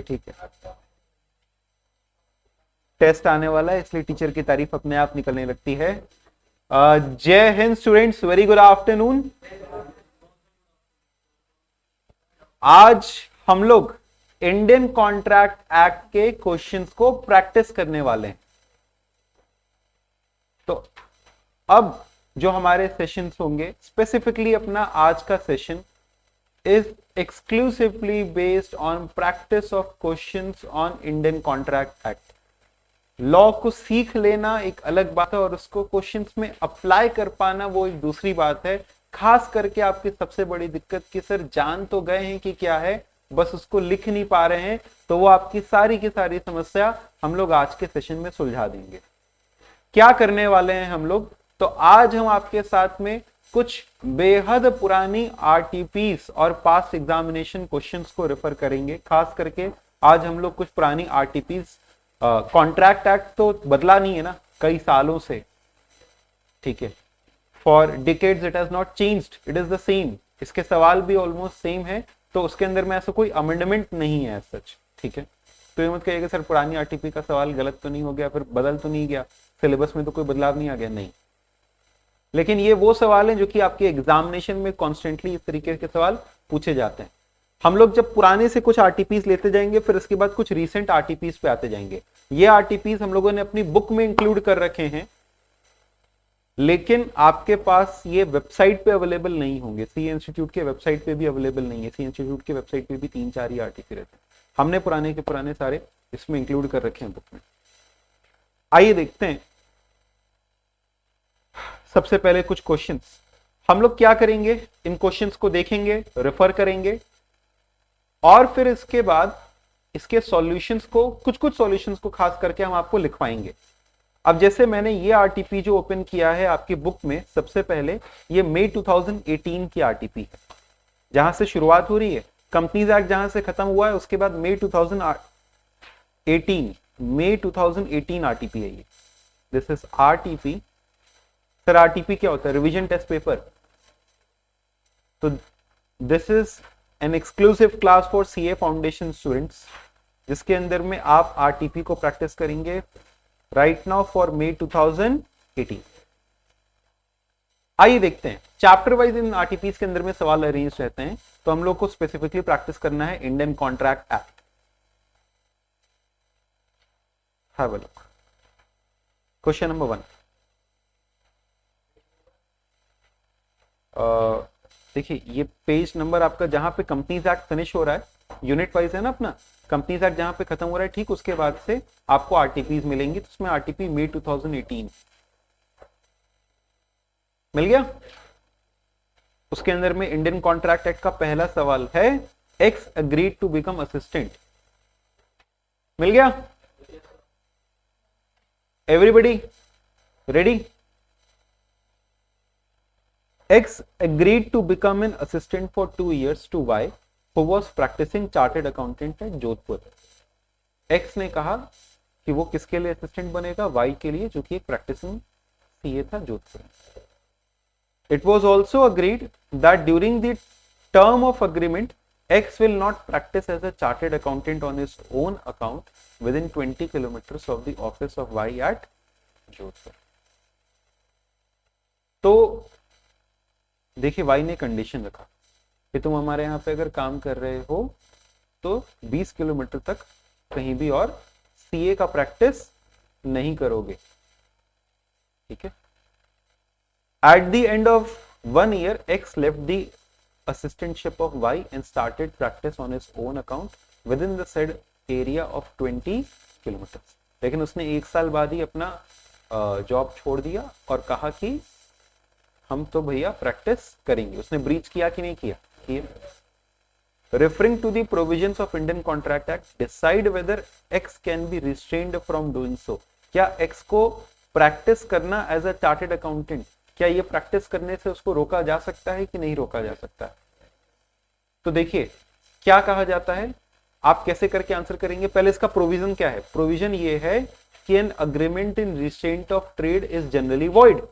ठीक है, टेस्ट आने वाला है इसलिए टीचर की तारीफ अपने आप निकलने लगती है। जय Hind students, very good afternoon. आज हम लोग इंडियन कॉन्ट्रैक्ट एक्ट के क्वेश्चंस को प्रैक्टिस करने वाले हैं। तो अब जो हमारे सेशंस होंगे, स्पेसिफिकली अपना आज का session is exclusively based on practice of questions on Indian contract act. Law को सीख लेना एक अलग बात है और उसको क्वेश्चंस में अप्लाई कर पाना वो एक दूसरी बात है। खास करके आपकी सबसे बड़ी दिक्कत कि सर जान तो गए हैं कि क्या है, बस उसको लिख नहीं पा रहे हैं, तो वो आपकी सारी की सारी समस्या हम लोग आज के सेशन में सुलझा देंगे। क्या करने वाले हैं हम लोग, तो आज हम आपके साथ में कुछ बेहद पुरानी आरटीपीस और पास्ट एग्जामिनेशन क्वेश्चंस को रेफर करेंगे। खास करके आज हम लोग कुछ पुरानी आरटीपीस, कॉन्ट्रैक्ट एक्ट तो बदला नहीं है ना कई सालों से, ठीक है, for decades it has not changed, it is the same. इसके सवाल भी ऑलमोस्ट सेम है, तो उसके अंदर में ऐसा कोई अमेंडमेंट नहीं है सच, ठीक है। तो ये मत कहिए कि सर पुरानी आरटीपी का सवाल गलत तो नहीं हो गया, फिर बदल तो नहीं गया, सिलेबस में तो कोई बदलाव नहीं आ गया, नहीं। लेकिन ये वो सवाल है जो कि आपके एग्जामिनेशन में कॉन्स्टेंटली इस तरीके के सवाल पूछे जाते हैं। हम लोग जब पुराने से कुछ आरटीपीस लेते जाएंगे, फिर इसके बाद कुछ रीसेंट आरटीपीस पे आते जाएंगे। ये आरटीपीस हम लोगों ने अपनी बुक में इंक्लूड कर रखे हैं, लेकिन आपके पास ये वेबसाइट पे अवेलेबल नहीं होंगे। सी इंस्टीट्यूट के वेबसाइट पे भी अवेलेबल नहीं है। सी इंस्टीट्यूट के वेबसाइट पे भी 3-4 ही आरटीपी रहते हैं। हमने पुराने के पुराने सारे इसमें इंक्लूड कर रखे हैं बुक में। आइए देखते हैं। सबसे पहले कुछ क्वेश्चंस हम लोग क्या करेंगे, इन क्वेश्चंस को देखेंगे, रेफर करेंगे और फिर इसके बाद इसके सॉल्यूशंस को, कुछ सॉल्यूशंस को खास करके हम आपको लिखवाएंगे। अब जैसे मैंने ये आरटीपी जो ओपन किया है आपकी बुक में, सबसे पहले ये मई 2018 की आरटीपी है, जहां से शुरुआत हो रही है। कंपनीज एक्ट जहां से खत्म हुआ है उसके बाद मई 2018 आरटीपी है ये। This is RTP. Sir RTP क्या होता है? Revision test paper. तो this is an exclusive class for CA foundation students, जिसके अंदर में आप आरटीपी को प्रैक्टिस करेंगे राइट नाउ फॉर मई 2018। आइए देखते हैं। चैप्टर वाइज इन आरटीपीस के अंदर में सवाल अरेंज रहते हैं, तो हम लोग को स्पेसिफिकली प्रैक्टिस करना है Indian contract act. Have a look. Question number 1। देखिए ये पेज नंबर आपका जहां पे कंपनीज एक्ट फिनिश हो रहा है, यूनिट वाइज है ना अपना, कंपनीज एक्ट जहां पे खत्म हो रहा है, ठीक उसके बाद से आपको आरटीपीज मिलेंगी। तो उसमें आरटीपी मई 2018 मिल गया। उसके अंदर में इंडियन कॉन्ट्रैक्ट एक्ट का पहला सवाल है, X agreed to become assistant. मिल गया? Everybody ready? X agreed to become an assistant for 2 years to Y, who was practicing chartered accountant at Jodhpur. X ने कहा कि वो किसके लिए असिस्टेंट बनेगा? Y के लिए, जो कि एक प्रैक्टिसिंग सीए था Jodhpur. It was also agreed that during the term of agreement, X will not practice as a chartered accountant on his own account within 20 kilometers of the office of Y at Jodhpur. तो देखिए Y ने condition रखा कि तुम हमारे यहाँ पे अगर काम कर रहे हो तो 20 किलोमीटर तक कहीं भी और सीए का प्रैक्टिस नहीं करोगे, ठीक है। At the end of 1 year, X left the assistantship of Y and started practice on his own account within the said area of 20 kilometers। लेकिन उसने 1 साल बाद ही अपना जॉब छोड़ दिया और कहा कि हम तो भैया प्रैक्टिस करेंगे। उसने ब्रीच किया कि नहीं किया? Referring to the provisions of Indian contract Act, decide whether X can be restrained from doing so. क्या एक्स को प्रैक्टिस करना एज अ चार्टेड अकाउंटेंट, क्या ये प्रैक्टिस करने से उसको रोका जा सकता है कि नहीं रोका जा सकता? तो देखिए क्या कहा जाता है, आप कैसे करके आंसर करेंगे। पहले इसका प्रोविजन क्या है? प्रोविजन ये है कि an agreement in restraint of trade is generally void.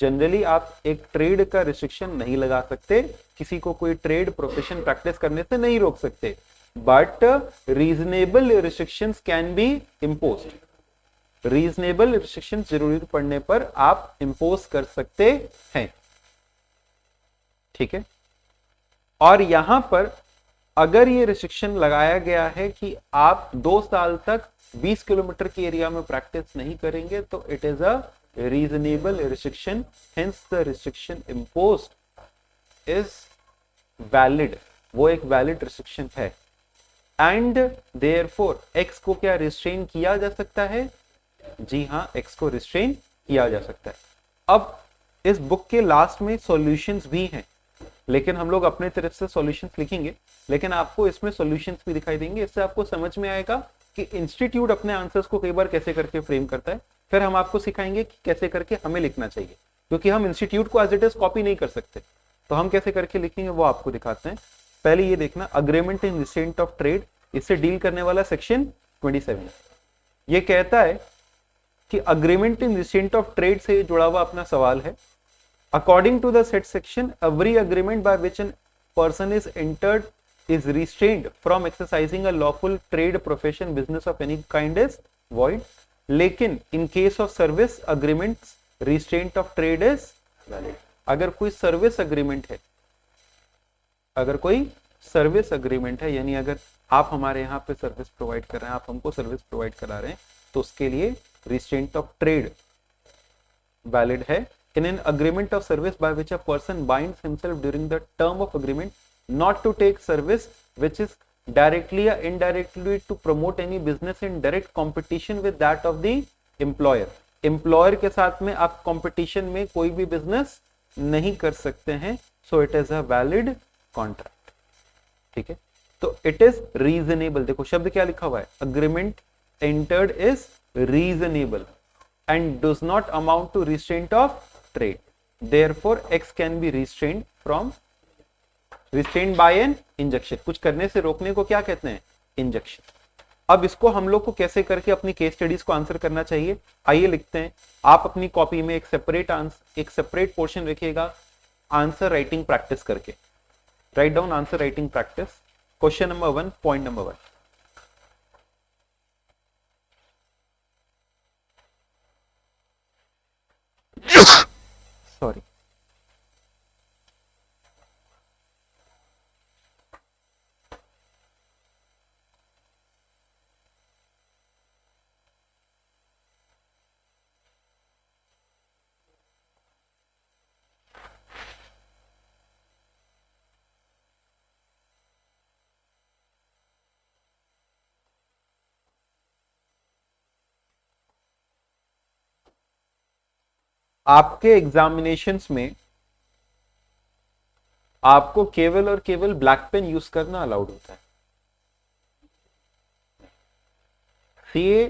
Generally आप एक ट्रेड का रिस्ट्रिक्शन नहीं लगा सकते, किसी को कोई ट्रेड प्रोफेशन प्रैक्टिस करने से नहीं रोक सकते। But reasonable restrictions can be imposed. Reasonable restriction जरूरत पड़ने पर आप इम्पोज कर सकते हैं, ठीक है। और यहां पर अगर ये रिस्ट्रिक्शन लगाया गया है कि आप 2 साल तक 20 किलोमीटर की एरिया में प्रैक्टिस नहीं करेंगे, तो it is a reasonable restriction, hence the restriction imposed is valid, वो एक वैलिड रिस्ट्रिक्शन है। एंड देयरफॉर एक्स को क्या रिस्ट्रेन किया जा सकता है? जी हाँ, एक्स को रिस्ट्रेन किया जा सकता है। अब इस बुक के लास्ट में सॉल्यूशंस भी हैं, लेकिन हम लोग अपने तरफ से सॉल्यूशंस लिखेंगे, लेकिन आपको इसमें सॉल्यूशंस भी दिखाई देंगे। इससे आपको समझ में आएगा कि इंस्टीट्यूट अपने आंसर्स को कई बार कैसे करके फ्रेम करता है। फिर हम आपको सिखाएंगे कि कैसे करके हमें लिखना चाहिए, क्योंकि हम इंस्टीट्यूट को एज इट इज कॉपी नहीं कर सकते, तो हम कैसे करके लिखेंगे वो आपको दिखाते हैं। पहले ये देखना, agreement in restraint of trade, इससे डील करने वाला सेक्शन 27 ये कहता है कि agreement in restraint of trade से जुड़ा हुआ अपना सवाल है। According to the said section, every agreement by which a person is entered is restrained from exercising a lawful trade, profession, business of any kind is void. लेकिन in case of service agreements, restraint of trade is valid. अगर कोई service agreement है, अगर कोई service agreement है, यानी अगर आप हमारे यहाँ पे सर्विस प्रोवाइड कर रहे हैं, आप हमको सर्विस प्रोवाइड करा रहे हैं, तो उसके लिए रिस्ट्रेंट ऑफ ट्रेड वैलिड है। In an agreement of service by which a person binds himself during the term of agreement not to take service which is directly or indirectly to promote any business in direct competition with that of the employer. Employer के साथ में आप competition में कोई भी business नहीं कर सकते हैं, so it is a valid contract, ठीक है। तो it is reasonable, देखो शब्द क्या लिखा हुआ है, agreement entered is reasonable and does not amount to restraint of trade. Therefore, X can be restrained by an injunction. कुछ करने से रोकने को क्या कहते हैं? इंजेक्शन। अब इसको हम लोग को कैसे करके अपनी केस स्टडीज को आंसर करना चाहिए, आइए लिखते हैं। आप अपनी कॉपी में एक सेपरेट पोर्शन रखिएगा आंसर राइटिंग प्रैक्टिस करके। Write down answer writing practice, question number 1, point number 1। Sorry, आपके एग्जामिनेशंस में आपको केवल और केवल ब्लैक पेन यूज करना अलाउड होता है। सीए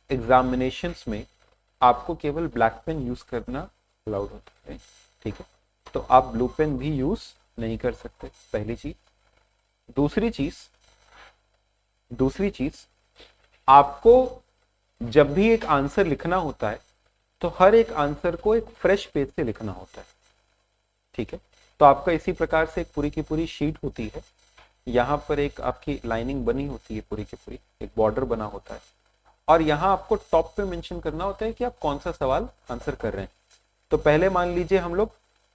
एग्जामिनेशंस में आपको केवल ब्लैक पेन यूज करना अलाउड होता है, ठीक है। तो आप ब्लू पेन भी यूज नहीं कर सकते, पहली चीज। दूसरी चीज आपको जब भी एक आंसर लिखना होता है, तो हर एक आंसर को एक फ्रेश पेज से लिखना होता है, ठीक है। तो आपका इसी प्रकार से एक पूरी की पूरी शीट होती है, यहाँ पर एक आपकी लाइनिंग बनी होती है पूरी की पूरी, एक बॉर्डर बना होता है, और यहाँ आपको टॉप पे मेंशन करना होता है कि आप कौन सा सवाल आंसर कर रहे हैं। तो पहले मान लीजिए हम लोग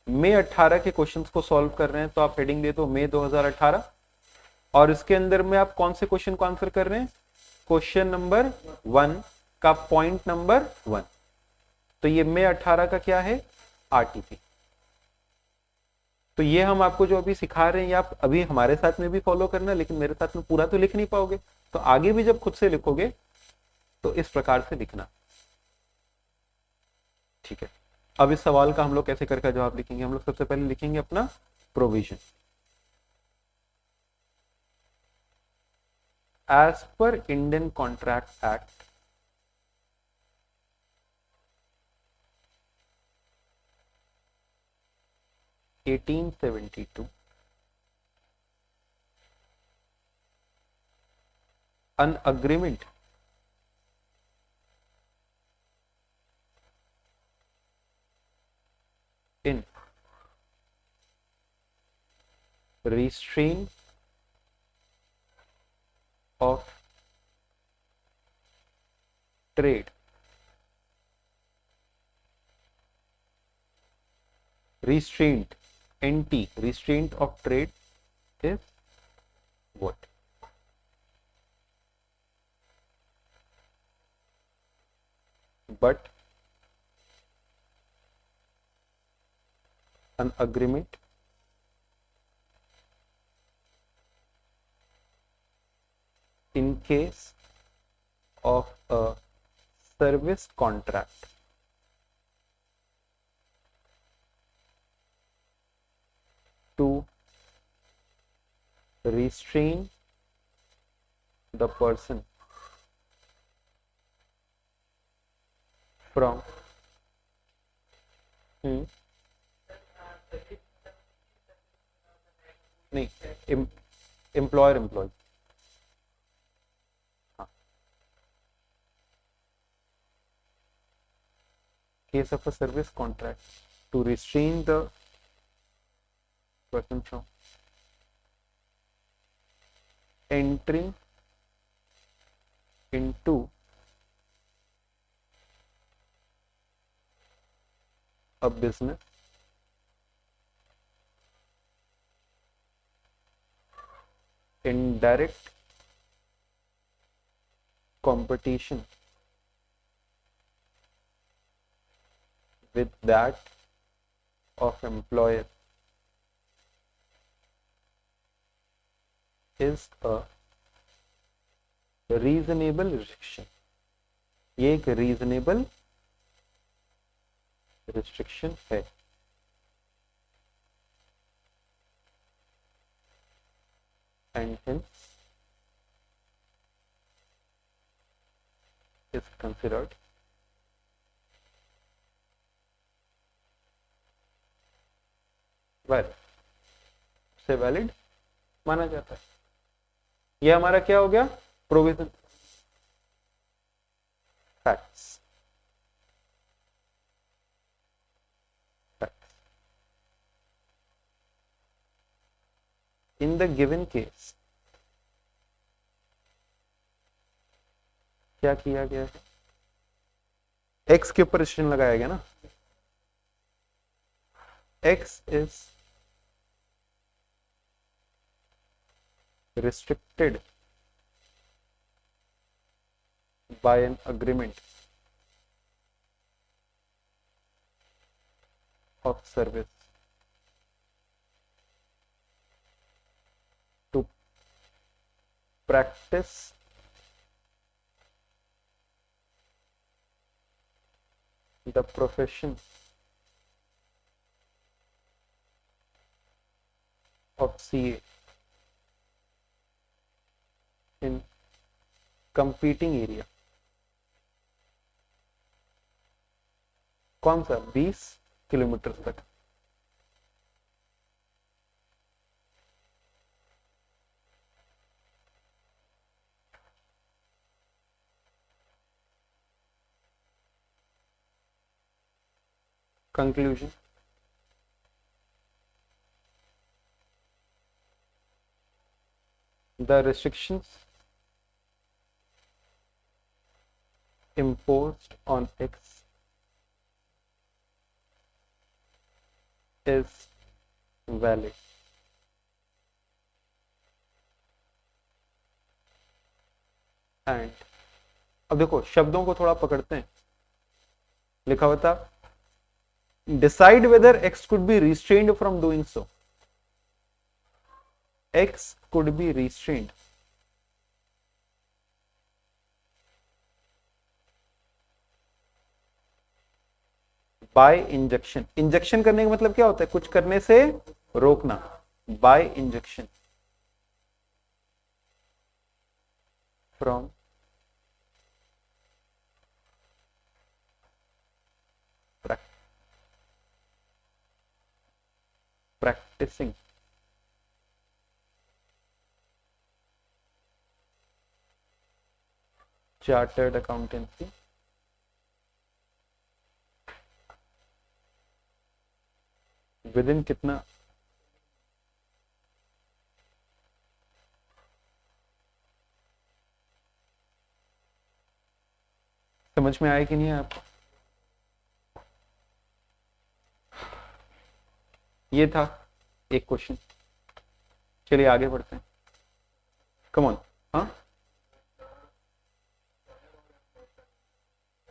मई 18 के क्वेश्चंस को सॉल्व कर रहे हैं, तो आप हेडिंग दे दो मई 2018, और इसके अंदर में आप कौन से क्वेश्चन को आंसर कर रहे हैं, क्वेश्चन नंबर 1 का पॉइंट नंबर 1। तो ये मई 18 का क्या है, आरटीपी। तो ये हम आपको जो अभी सिखा रहे हैं, ये आप अभी हमारे साथ में भी फॉलो करना, लेकिन मेरे साथ में पूरा तो लिख नहीं पाओगे, तो आगे भी जब खुद से लिखोगे तो इस प्रकार से लिखना, ठीक है। अब इस सवाल का हम लोग कैसे करके जवाब लिखेंगे, हम लोग सबसे पहले लिखेंगे अपना provision. As per Indian contract Act 1872, an agreement in restraint of trade restraint, NT, restraint of trade is what? But an agreement in case of a service contract to restrain the person from नहीं employer employ case of a service contract to restrain the person from entering into a business in direct competition with that of employer is a reasonable restriction. ये एक reasonable restriction है. And hence is considered valid. से valid माना जाता है. यह हमारा क्या हो गया? Provision. Facts. In the given case क्या किया गया है? x के ऊपर रिस्ट्रिक्शन लगाया गया ना. x is restricted by an agreement of service to practice the profession of CA in competing area. कौन सा? 20 किलोमीटर तक. Conclusion. The restrictions imposed on X is valid. And अब देखो शब्दों को थोड़ा पकड़ते हैं. लिखा हुआ था decide whether X could be restrained from doing so. X could be restrained by injection. Injection करने का मतलब क्या होता है? कुछ करने से रोकना. by injection from practicing chartered accountancy within कितना? समझ में आया कि नहीं आपको? ये था एक क्वेश्चन। चलिए आगे बढ़ते हैं। Come on. हाँ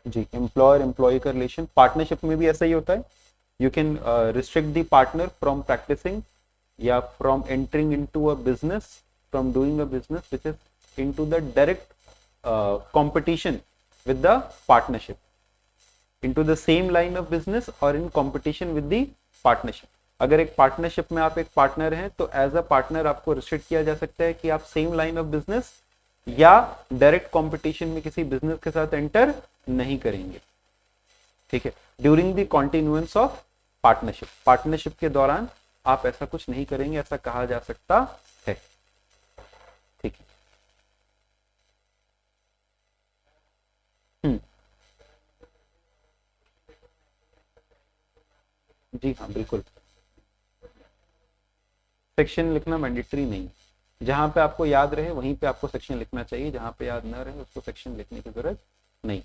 जी, एम्प्लॉयर एम्प्लॉय का रिलेशन पार्टनरशिप में भी ऐसा ही होता है। You can restrict the partner from practising या from entering into a business, from doing a business which is into the direct competition with the partnership, into the same line of business or in competition with the partnership. अगर एक partnership में आप एक partner हैं तो as a partner आपको restrict किया जा सकता है कि आप सेम लाइन ऑफ बिजनेस या डायरेक्ट कंपटीशन में किसी बिजनेस के साथ एंटर नहीं करेंगे। ठीक है, during the continuance of partnership, partnership के दौरान आप ऐसा कुछ नहीं करेंगे, ऐसा कहा जा सकता है। ठीक है। जी हाँ बिल्कुल, सेक्शन लिखना मैंडेटरी नहीं, जहां पे आपको याद रहे वहीं पे आपको सेक्शन लिखना चाहिए, जहां पे याद ना रहे उसको सेक्शन लिखने की जरूरत नहीं।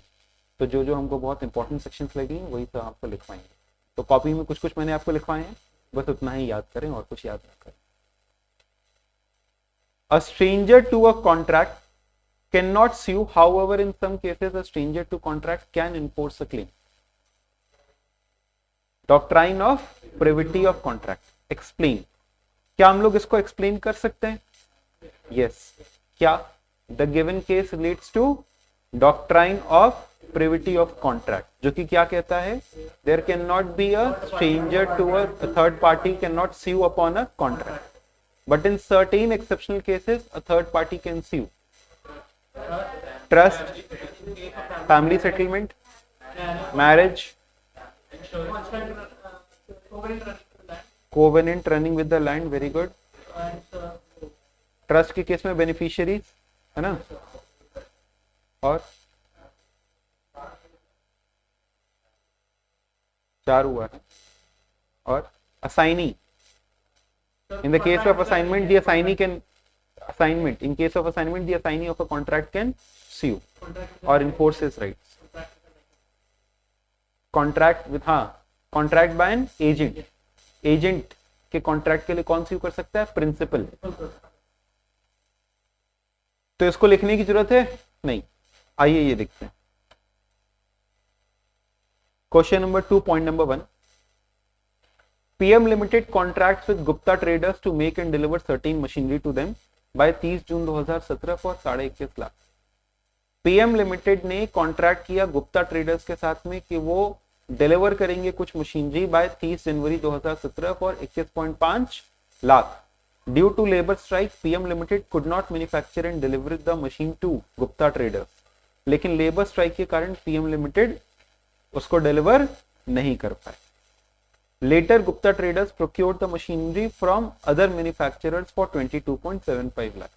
तो जो जो हमको बहुत इंपॉर्टेंट सेक्शंस लगेंगे वही तो आपको लिखवाएंगे। तो कॉपी में कुछ कुछ मैंने आपको लिखवाए हैं, बस उतना ही याद करें और कुछ याद ना करें। A stranger to a contract can not sue, however in some cases a stranger to contract can enforce a claim. Doctrine of privity of contract, explain. क्या हम लोग इसको एक्सप्लेन कर सकते हैं? यस। क्या? The given case relates to doctrine of privity of contract, जो कि क्या कहता है? There can not be a stranger to a third party can not sue upon a contract, but in certain exceptional cases a third party can sue. Trust, family settlement, marriage, covenant running with the land, very good. Trust के case में beneficiaries है ना, और 4 हुआ है। और assignee, in the case of assignment the assignee can assignment, in case of assignment the assignee of a contract can sue or enforce his rights. Contract with, हाँ, contract by an agent, agent के contract के लिए कौन sue कर सकता है? Principal. तो इसको लिखने की जरूरत है नहीं, आइए ये देखते हैं। Question number 2 point number 1, PM Limited contracts with Gupta Traders to make and deliver certain machinery to them by 30 June 2017 for 21.5 lakh. PM Limited ने कॉन्ट्रैक्ट किया गुप्ता ट्रेडर्स के साथ में कि वो डिलीवर करेंगे कुछ machinery by 30 January 2017 for 21.5 lakh. Due to labour strike PM Limited could not manufacture and deliver the machine to Gupta Traders, लेकिन लेबर स्ट्राइक के कारण पीएम लिमिटेड उसको डिलीवर नहीं कर पाए। Later, Gupta Traders procured the machinery from other manufacturers for 22.75 lakhs.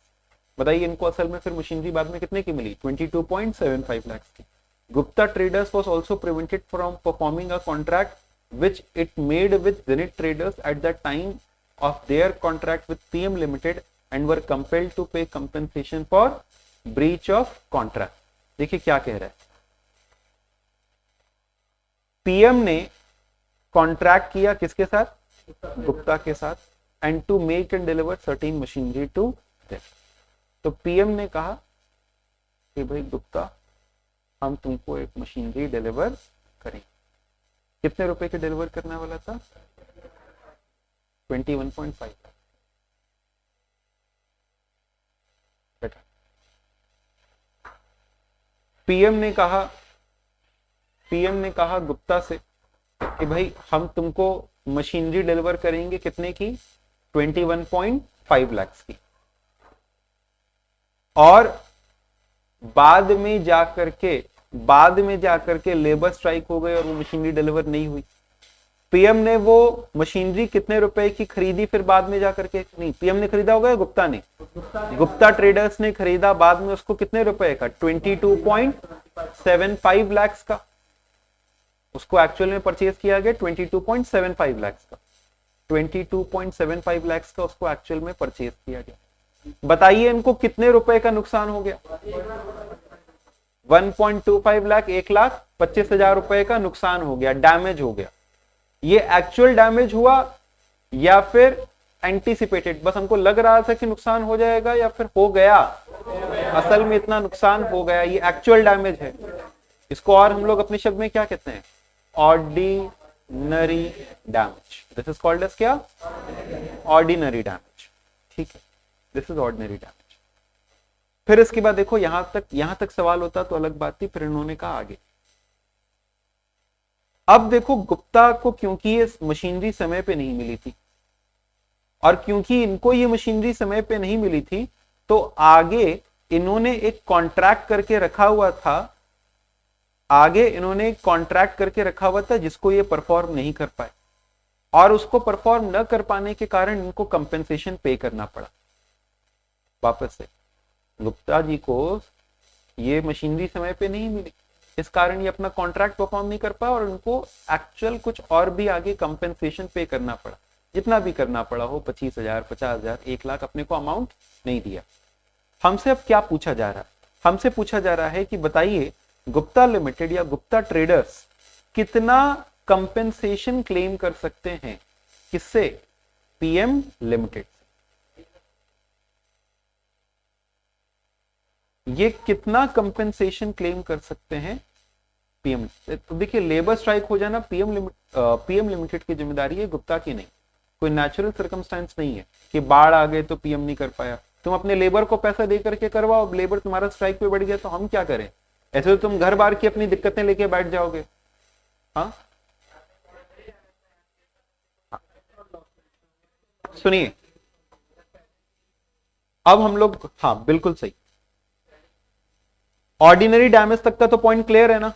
बताइए इनको असल में फिर मशीनरी बाद में कितने की मिली? 22.75 lakhs की। Gupta Traders was also prevented from performing a contract which it made with Zenith Traders at the time of their contract with PM Limited and were compelled to pay compensation for breach of contract. देखिए क्या कह रहा है, PM ने contract किया किसके साथ? गुप्ता के साथ, and to make and deliver certain machinery to them. तो पीएम ने कहा कि भाई गुप्ता, हम तुमको एक मशीनरी डिलीवर करें। कितने रुपए के डिलीवर करने वाला था? 21.5। बेटा, पीएम ने कहा गुप्ता से कि भाई हम तुमको मशीनरी डिलीवर करेंगे कितने की? 21.5 लाख की। और बाद में जाकर के लेबर स्ट्राइक हो गई और वो मशीनरी डिलीवर नहीं हुई। पीएम ने वो मशीनरी कितने रुपए की खरीदी फिर बाद में जाकर के? नहीं, पीएम ने खरीदा होगा, गुप्ता ने? गुप्ता ट्रेडर्स ने खरीदा बाद में उसको कितने रुपए का? 22.75 लाख का। उसको एक्चुअल में परचेज किया गया 22.75 लाख का। 22.75 लाख का उसको एक्चुअल में परचेज किया गया। बताइए इनको कितने रुपए का नुकसान हो गया? 1.25 लाख, 1,25,000 रुपए का नुकसान हो गया, डैमेज हो गया। ये एक्चुअल डैमेज हुआ या फिर एंटीसिपेटेड? बस हमको लग रहा था कि नुकसान हो जाएगा या फिर हो गया, असल में इतना नुकसान हो गया, ये एक्चुअल डैमेज है। इसको और हम लोग अपने शब्द में क्या कहते हैं? Ordinary damage. This is called as क्या? Ordinary damage. ठीक है, दिस इज ऑर्डिनरी डैमेज। फिर इसके बाद देखो, यहां तक सवाल होता तो अलग बात थी, फिर इन्होंने कहा आगे। अब देखो, गुप्ता को क्योंकि ये मशीनरी समय पे नहीं मिली थी, और क्योंकि इनको ये मशीनरी समय पे नहीं मिली थी, तो आगे इन्होंने एक कॉन्ट्रैक्ट करके रखा हुआ था, जिसको ये परफॉर्म नहीं कर पाए, और उसको परफॉर्म न कर पाने के कारण इनको कंपेंसेशन पे करना पड़ा। वापस से, गुप्ता जी को ये मशीनरी समय पे नहीं मिली, इस कारण ये अपना कॉन्ट्रैक्ट परफॉर्म नहीं कर पाया, और उनको एक्चुअल कुछ और भी आगे कंपेंसेशन पे करना पड़ा, जितना भी करना पड़ा हो, 25,000, 50,000, 1,00,000, अपने को अमाउंट नहीं दिया। हमसे अब क्या पूछा जा रहा है? हमसे पूछा जा रहा है कि बताइए, गुप्ता लिमिटेड या गुप्ता ट्रेडर्स कितना कंपेंसेशन क्लेम कर सकते हैं? किससे? PM limited. ये कितना कंपेंसेशन क्लेम कर सकते हैं? पीएम। तो देखिए, लेबर स्ट्राइक हो जाना पीएम लिमिटेड की जिम्मेदारी है, गुप्ता की नहीं। कोई नेचुरल सर्कमस्टेंस नहीं है कि बाढ़ आ गए तो पीएम नहीं कर पाया। तुम अपने लेबर को पैसा दे करके करवाओ, अब लेबर तुम्हारा स्ट्राइक पे बढ़ गया तो हम क्या करें? ऐसे तो तुम घर बार की अपनी दिक्कतें लेके बैठ जाओगे। हाँ, सुनिए, अब हम लोग, हाँ बिल्कुल सही, ऑर्डिनरी डैमेज तक का तो पॉइंट क्लियर है ना,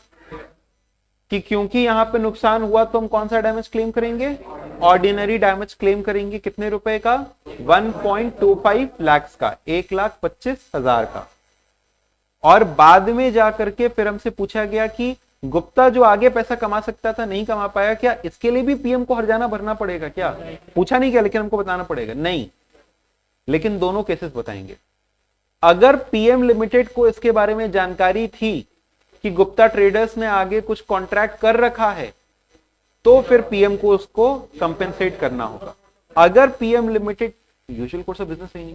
कि क्योंकि यहां पे नुकसान हुआ तो हम कौन सा डैमेज क्लेम करेंगे? ऑर्डिनरी डैमेज क्लेम करेंगे। कितने रुपए का? 1.25 लाख का, 1,25,000 का। और बाद में जाकर के फिर हमसे पूछा गया कि गुप्ता जो आगे पैसा कमा सकता था नहीं कमा पाया, क्या इसके लिए भी पीएम को हर्जाना भरना पड़ेगा क्या? पूछा नहीं गया, लेकिन हमको बताना पड़ेगा। नहीं, लेकिन दोनों केसेस बताएंगे। अगर पीएम लिमिटेड को इसके बारे में जानकारी थी कि गुप्ता ट्रेडर्स ने आगे कुछ कॉन्ट्रैक्ट कर रखा है, तो फिर पीएम को उसको कंपेंसेट करना होगा। अगर PM limited usual course of business नहीं,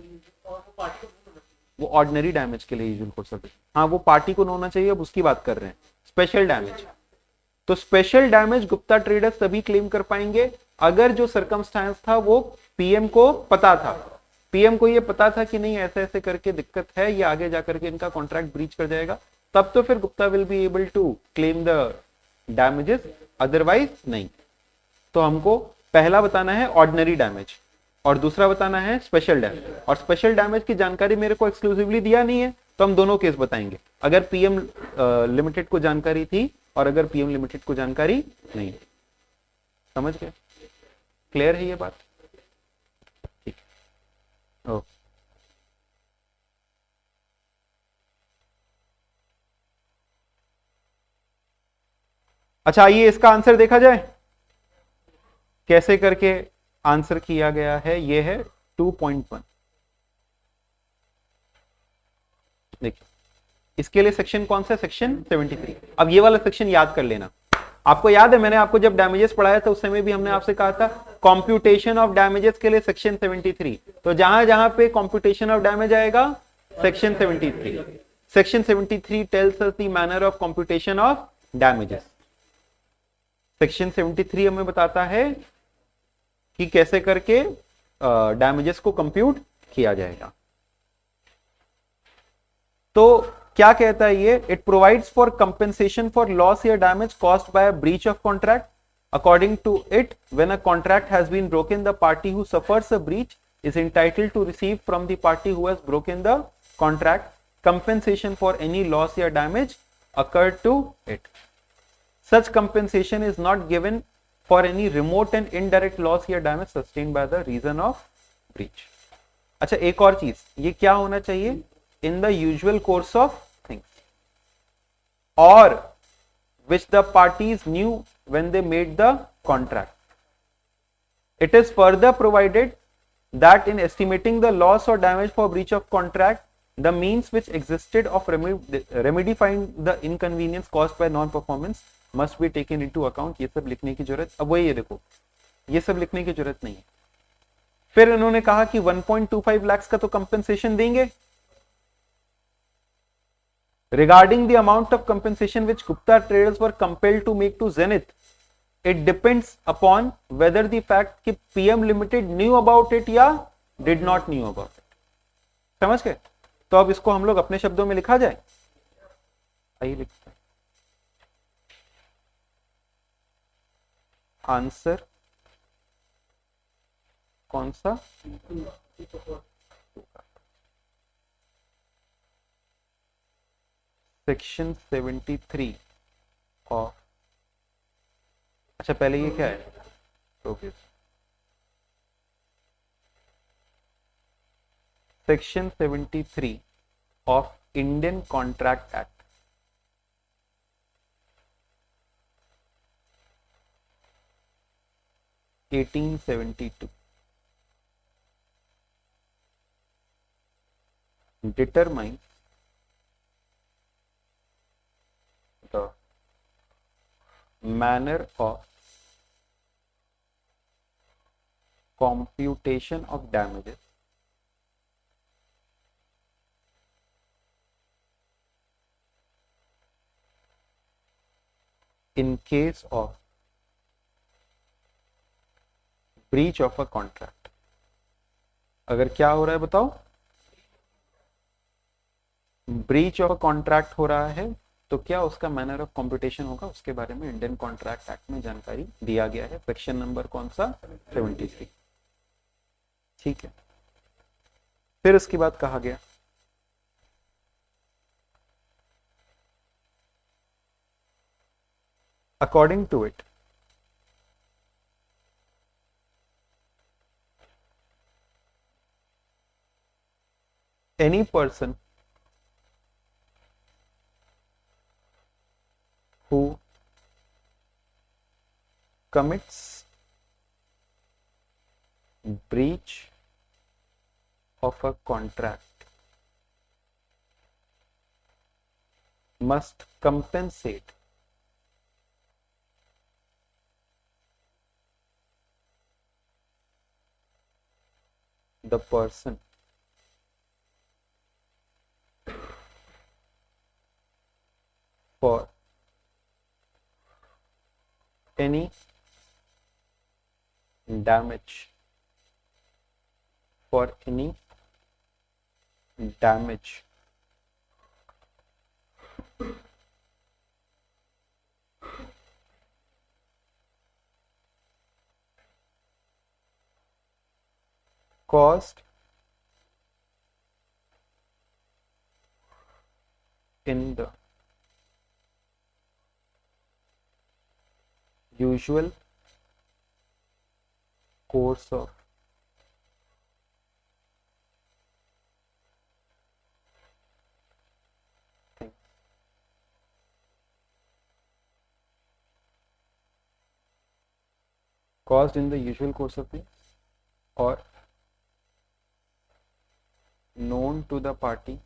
वो ऑर्डिनरी डैमेज के लिए यूजुअल कोर्स ऑफ बिजनेस, हाँ वो पार्टी को होना चाहिए, अब उसकी बात कर रहे हैं। स्पेशल डैमेज, तो स्पेशल डैमेज गुप्ता ट्रेडर्स तभी क्लेम कर पाएंगे अगर जो सर्कमस्टांस था वो पीएम को पता था। पीएम को ये पता था कि नहीं ऐसे ऐसे करके दिक्कत है, ये आगे जाकर के इनका कॉन्ट्रैक्ट ब्रीच कर जाएगा, तब तो फिर Gupta will be able to claim the damages, otherwise नहीं। तो हमको पहला बताना है ऑर्डिनरी डैमेज और दूसरा बताना है स्पेशल डैमेज। और स्पेशल डैमेज की जानकारी मेरे को एक्सक्लूसिवली दिया नहीं है, तो हम दोनों केस बताएंगे, अगर पीएम लिमिटेड को जानकारी थी और अगर पीएम लिमिटेड को जानकारी नहीं। समझ गए? क्लियर है ये बात? ठीक। ओके, अच्छा आइए इसका आंसर देखा जाए, कैसे करके आंसर किया गया है। ये है 2.1। देखिए, इसके लिए सेक्शन कौन सा? सेक्शन 73। अब ये वाला सेक्शन याद कर लेना। आपको याद है मैंने आपको जब डैमेजेस पढ़ाया था उस समय भी हमने आपसे कहा था कॉम्प्यूटेशन ऑफ डैमेजेस के लिए सेक्शन 73। तो जहां जहां पे कॉम्प्यूटेशन ऑफ डैमेज आएगा section 73। Section 73 tells us the manner of computation of damages. Section 73 हमें बताता है कि कैसे करके डैमेजेस को कंप्यूट किया जाएगा। तो क्या कहता है ये? It provides for compensation for loss या damage caused by a breach of contract. According to it, when a contract has been broken, the party who suffers a breach is entitled to receive from the party who has broken the contract compensation for any loss or damage occurred to it. Such compensation is not given for any remote and indirect loss or damage sustained by the reason of breach. अच्छा, एक और चीज, ये क्या होना चाहिए? In the usual course of things, or which the parties knew when they made the contract. It is further provided that in estimating the loss or damage for breach of contract, The means which existed of remedifying the inconvenience caused by non-performance must be taken into account. ये सब लिखने की जरूरत, अब वही है देखो, ये सब लिखने की जरूरत नहीं है। फिर इन्होंने कहा कि 1.25 लाख का तो कंपेंसेशन देंगे। Regarding the amount of compensation which Gupta traders were compelled to make to Zenith, it depends upon whether the fact कि PM Limited knew about it या did not knew about it। समझ गए? तो अब इसको हम लोग अपने शब्दों में लिखा जाए, आइए लिखते हैं। आंसर कौन सा? सेक्शन 73 ऑफ, अच्छा पहले ये क्या है? Okay, section 73 of Indian contract Act, (1872) determines the manner of computation of damages in case of breach of a contract। अगर क्या हो रहा है बताओ? ब्रीच ऑफ कॉन्ट्रैक्ट हो रहा है, तो क्या उसका मैनर ऑफ कॉम्पिटिशन होगा, उसके बारे में इंडियन कॉन्ट्रैक्ट एक्ट में जानकारी दिया गया है। सेक्शन नंबर कौन सा? 73। ठीक है, फिर उसके बाद कहा गया according to it any person who commits breach of a contract must compensate the person for any damage caused in the usual course of things। Caused in the usual course of things or known to the party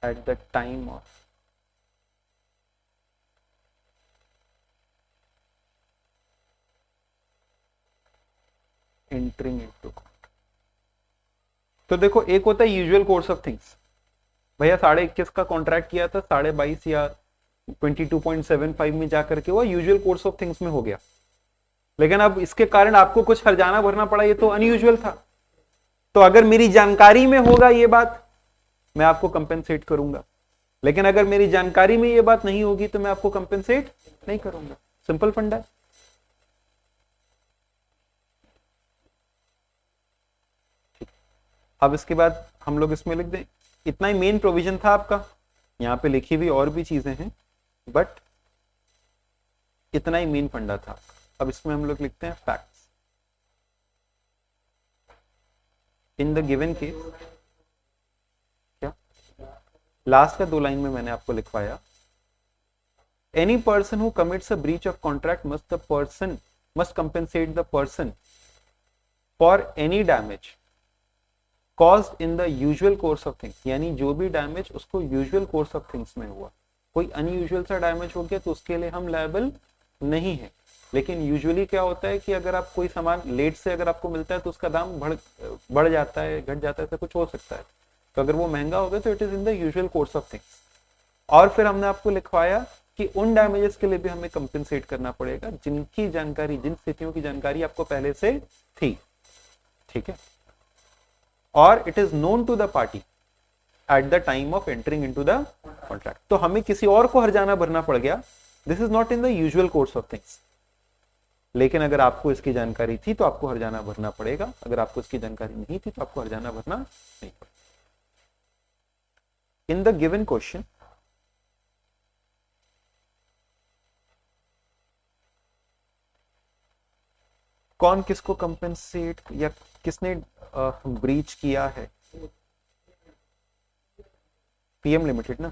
at the time of entering into contract। तो देखो, एक होता है usual course of things, भैया 21.5 का contract किया था, 22.5 या 22.75 में जाकर के वो यूजुअल कोर्स ऑफ थिंग्स में हो गया, लेकिन अब इसके कारण आपको कुछ हर्जाना भरना पड़ा, ये तो अनयूजुअल था। तो अगर मेरी जानकारी में होगा ये बात, मैं आपको कंपेंसेट करूंगा, लेकिन अगर मेरी जानकारी में ये बात नहीं होगी तो मैं आपको कंपेंसेट नहीं करूंगा। सिंपल फंडा है। अब इसके बाद हम लोग इसमें लिख दें, इतना ही मेन प्रोविजन था आपका, यहाँ पे लिखी हुई और भी चीजें हैं, बट इतना ही मेन फंडा था। अब इसमें हम लोग लिखते हैं facts. In the given case, क्या लास्ट का 2 लाइन में मैंने आपको लिखवाया, Any person who commits a breach of contract must compensate the person for any damage caused in the usual course of things. यानी जो भी डैमेज उसको यूजुअल कोर्स ऑफ थिंग्स में हुआ, कोई अनयूजुअल सा डैमेज हो गया तो उसके लिए हम लायबल नहीं है। लेकिन यूजुअली क्या होता है कि अगर आप कोई सामान लेट से अगर आपको मिलता है तो उसका दाम बढ़ जाता है, घट जाता है, ऐसा कुछ हो सकता है। तो अगर वो महंगा हो गया तो it is in the usual course of things. और फिर हमने आपको लिखवाया कि उन डैमेजेस के लिए भी हमें कंपेंसेट करना पड़ेगा जिनकी जानकारी, जिन स्थितियों की जानकारी आपको पहले से थी, ठीक है। और it is known to the party at the time of entering into the contract. तो हमें किसी और को हर्जाना भरना पड़ गया, this is not in the usual course of things. लेकिन अगर आपको इसकी जानकारी थी तो आपको हर्जाना भरना पड़ेगा, अगर आपको इसकी जानकारी नहीं थी तो आपको हर्जाना भरना नहीं पड़ेगा। इन द गिवन क्वेश्चन कौन किसको कंपेंसेट या किसने ब्रीच किया है? पीएम लिमिटेड ना,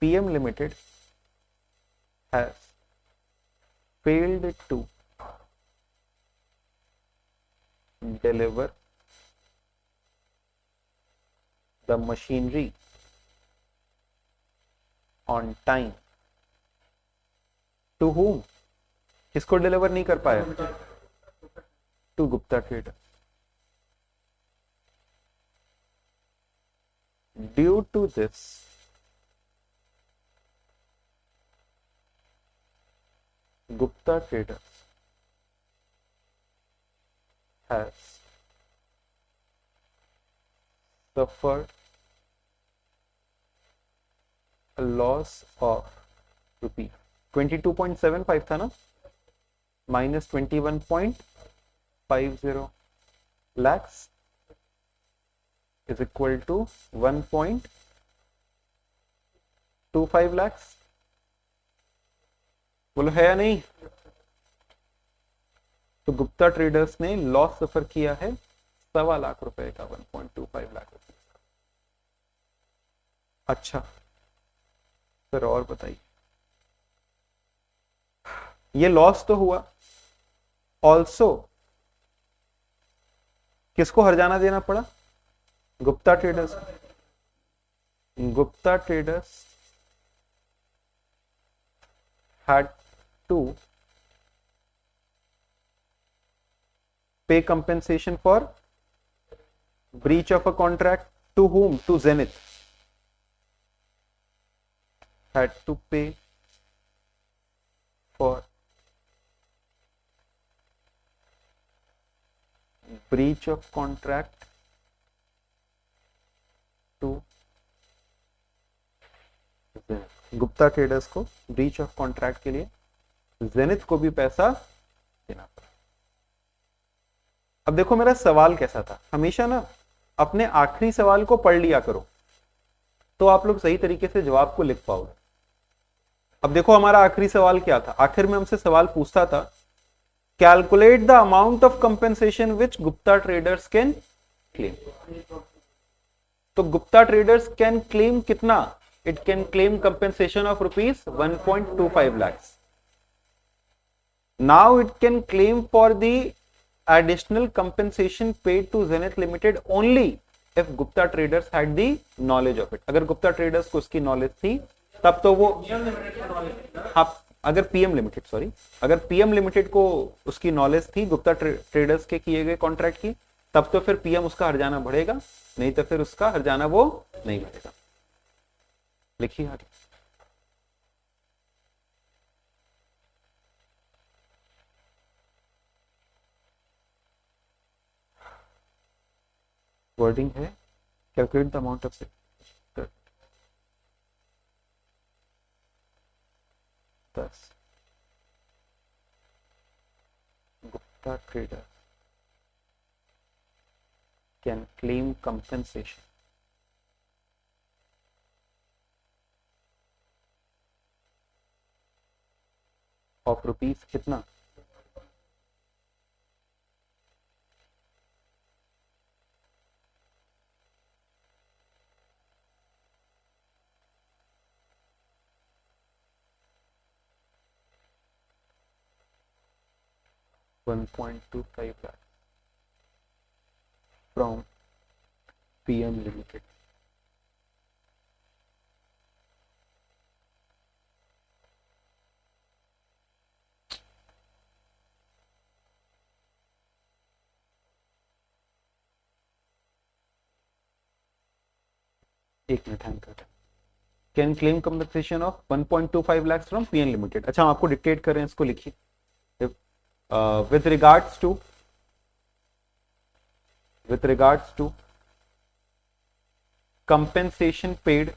PM limited has failed to deliver the machinery on time to whom? किसको डिलीवर नहीं कर पाया? To Gupta trader. Due to this Gupta Traders has suffered a loss of rupee 22.75 था ना, minus 21.50 lakhs is equal to 1.25 lakhs। बोलो है या नहीं? तो गुप्ता ट्रेडर्स ने लॉस सफर किया है 1.25 लाख रुपए का, 1.25 लाख रुपए। अच्छा सर और बताइए, ये लॉस तो हुआ, ऑल्सो किसको हर्जाना देना पड़ा? Gupta traders. Gupta traders had to pay compensation for breach of a contract to whom? To Zenith. Had to pay for breach of contract to Zenith. Gupta traders को ब्रीच ऑफ कॉन्ट्रैक्ट के लिए जेनिथ को भी पैसा देना पड़ा। अब देखो मेरा सवाल कैसा था, हमेशा ना अपने आखिरी सवाल को पढ़ लिया करो तो आप लोग सही तरीके से जवाब को लिख पाओगे। अब देखो हमारा आखिरी सवाल क्या था, आखिर में हमसे सवाल पूछता था calculate the amount of compensation which Gupta traders can claim. तो गुप्ता ट्रेडर्स कैन क्लेम कितना? It can claim compensation of rupees 1.25 lakhs. Now it can claim for the additional compensation paid to Zenith Limited only if Gupta Traders had the knowledge of it. अगर Gupta traders को उसकी knowledge थी तब तो वो, हाँ अगर पीएम लिमिटेड, सॉरी, अगर पीएम लिमिटेड को उसकी नॉलेज थी गुप्ता ट्रेडर्स के किए गए कॉन्ट्रैक्ट की, तब तो फिर पीएम उसका हर्जाना बढ़ेगा, नहीं तो फिर उसका हर्जाना वो नहीं बढ़ेगा। लिखिए आगे। वर्डिंग है calculate the amount of 10 Gupta trader can claim compensation of rupees कितना? 1.25 lakh from PM Limited. एक मिनट हैंग कर, can claim compensation of 1.25 lakhs from PN Limited. अच्छा हम आपको डिक्टेट कर रहे हैं, इसको लिखिए। With regards to compensation paid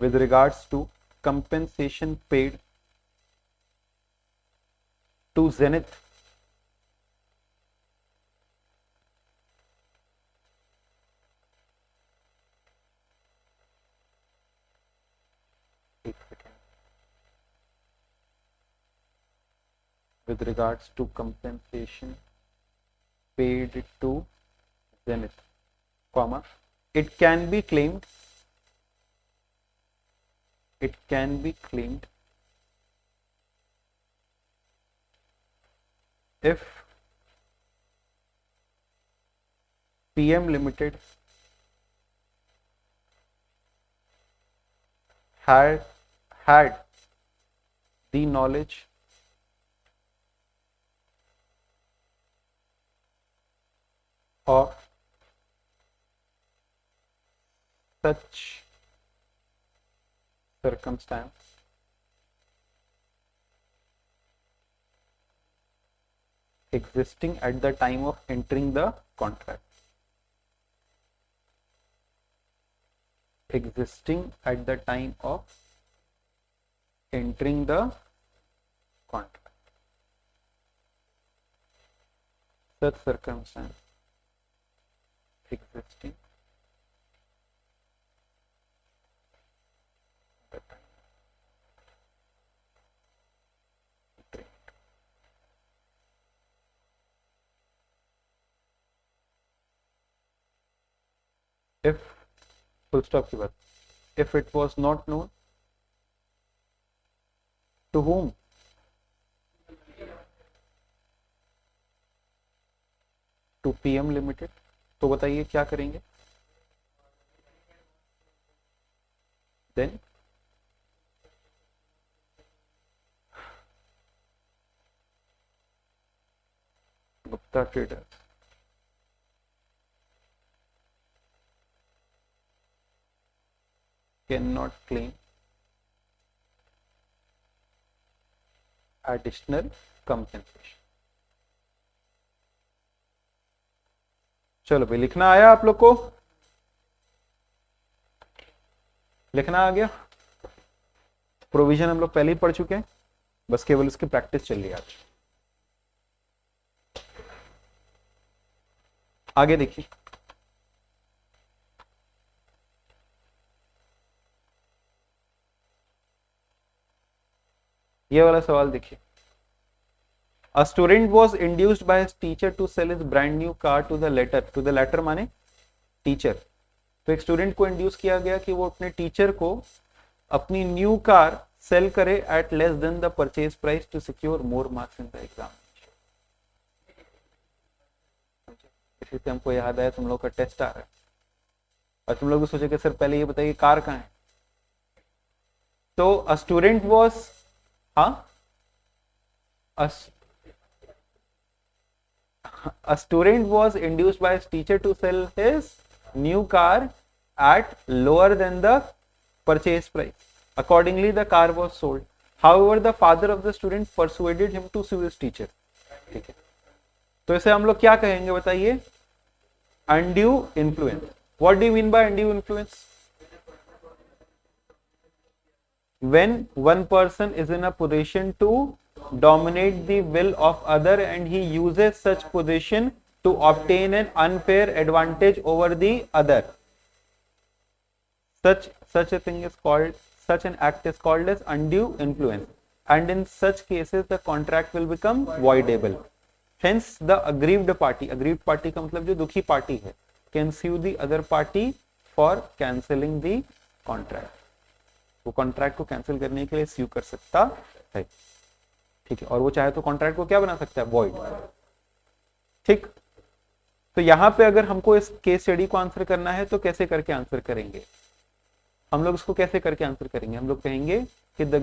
with regards to compensation paid to Zenith with regards to compensation paid to Zenith, comma, it can be claimed if PM Limited had the knowledge of such circumstance existing at the time of entering the contract, existing at the time of entering the contract, such circumstance existing at the time entering. If full stop के बाद, if it was not known to whom, to PM Limited, तो बताइए क्या करेंगे? Then Gupta Traders cannot claim additional compensation. चलो भाई, लिखना आया आप लोग को? लिखना आ गया? प्रोविजन हम लोग पहले ही पढ़ चुके हैं, बस केवल इसकी प्रैक्टिस चल रही है आज। आगे देखिए, ये वाला सवाल देखिए। A student was induced by his teacher to sell his brand new car to the latter. To the latter माने टीचर। तो एक स्टूडेंट को इंड्यूस किया गया कि वो अपने टीचर को अपनी न्यू कार सेल करे at less than the purchase price to secure more marks in the exam. इसी से हमको याद आया तुम लोग का टेस्ट आ रहा है, और तुम लोग भी सोचे कि सर पहले ये बताइए कार कहाँ है। तो अ स्टूडेंट वॉज, हाँ, a student was induced by his teacher to sell his new car at lower than the purchase price. Accordingly, the car was sold. However, the father of the student persuaded him to sue his teacher. ठीक है, तो इसे हम लोग क्या कहेंगे बताइए? Undue influence. What do you mean by undue influence? When one person is in a position to dominate the will of other and he uses such position to obtain an unfair advantage over the other, such a thing is called, such an act is called as undue influence, and in such cases the contract will become voidable. Hence the aggrieved party का मतलब जो दुखी party है, can sue the other party for cancelling the contract. वो contract को cancel करने के लिए स्यू कर सकता है। ठीक है, और वो चाहे तो कॉन्ट्रैक्ट को क्या बना सकता है, वॉइड। ठीक, तो यहां पे अगर हमको इस केस स्टडी को आंसर करना है तो कैसे करके आंसर करेंगे हम लोग, इसको कैसे करके आंसर करेंगे, हम लोग कहेंगे कि the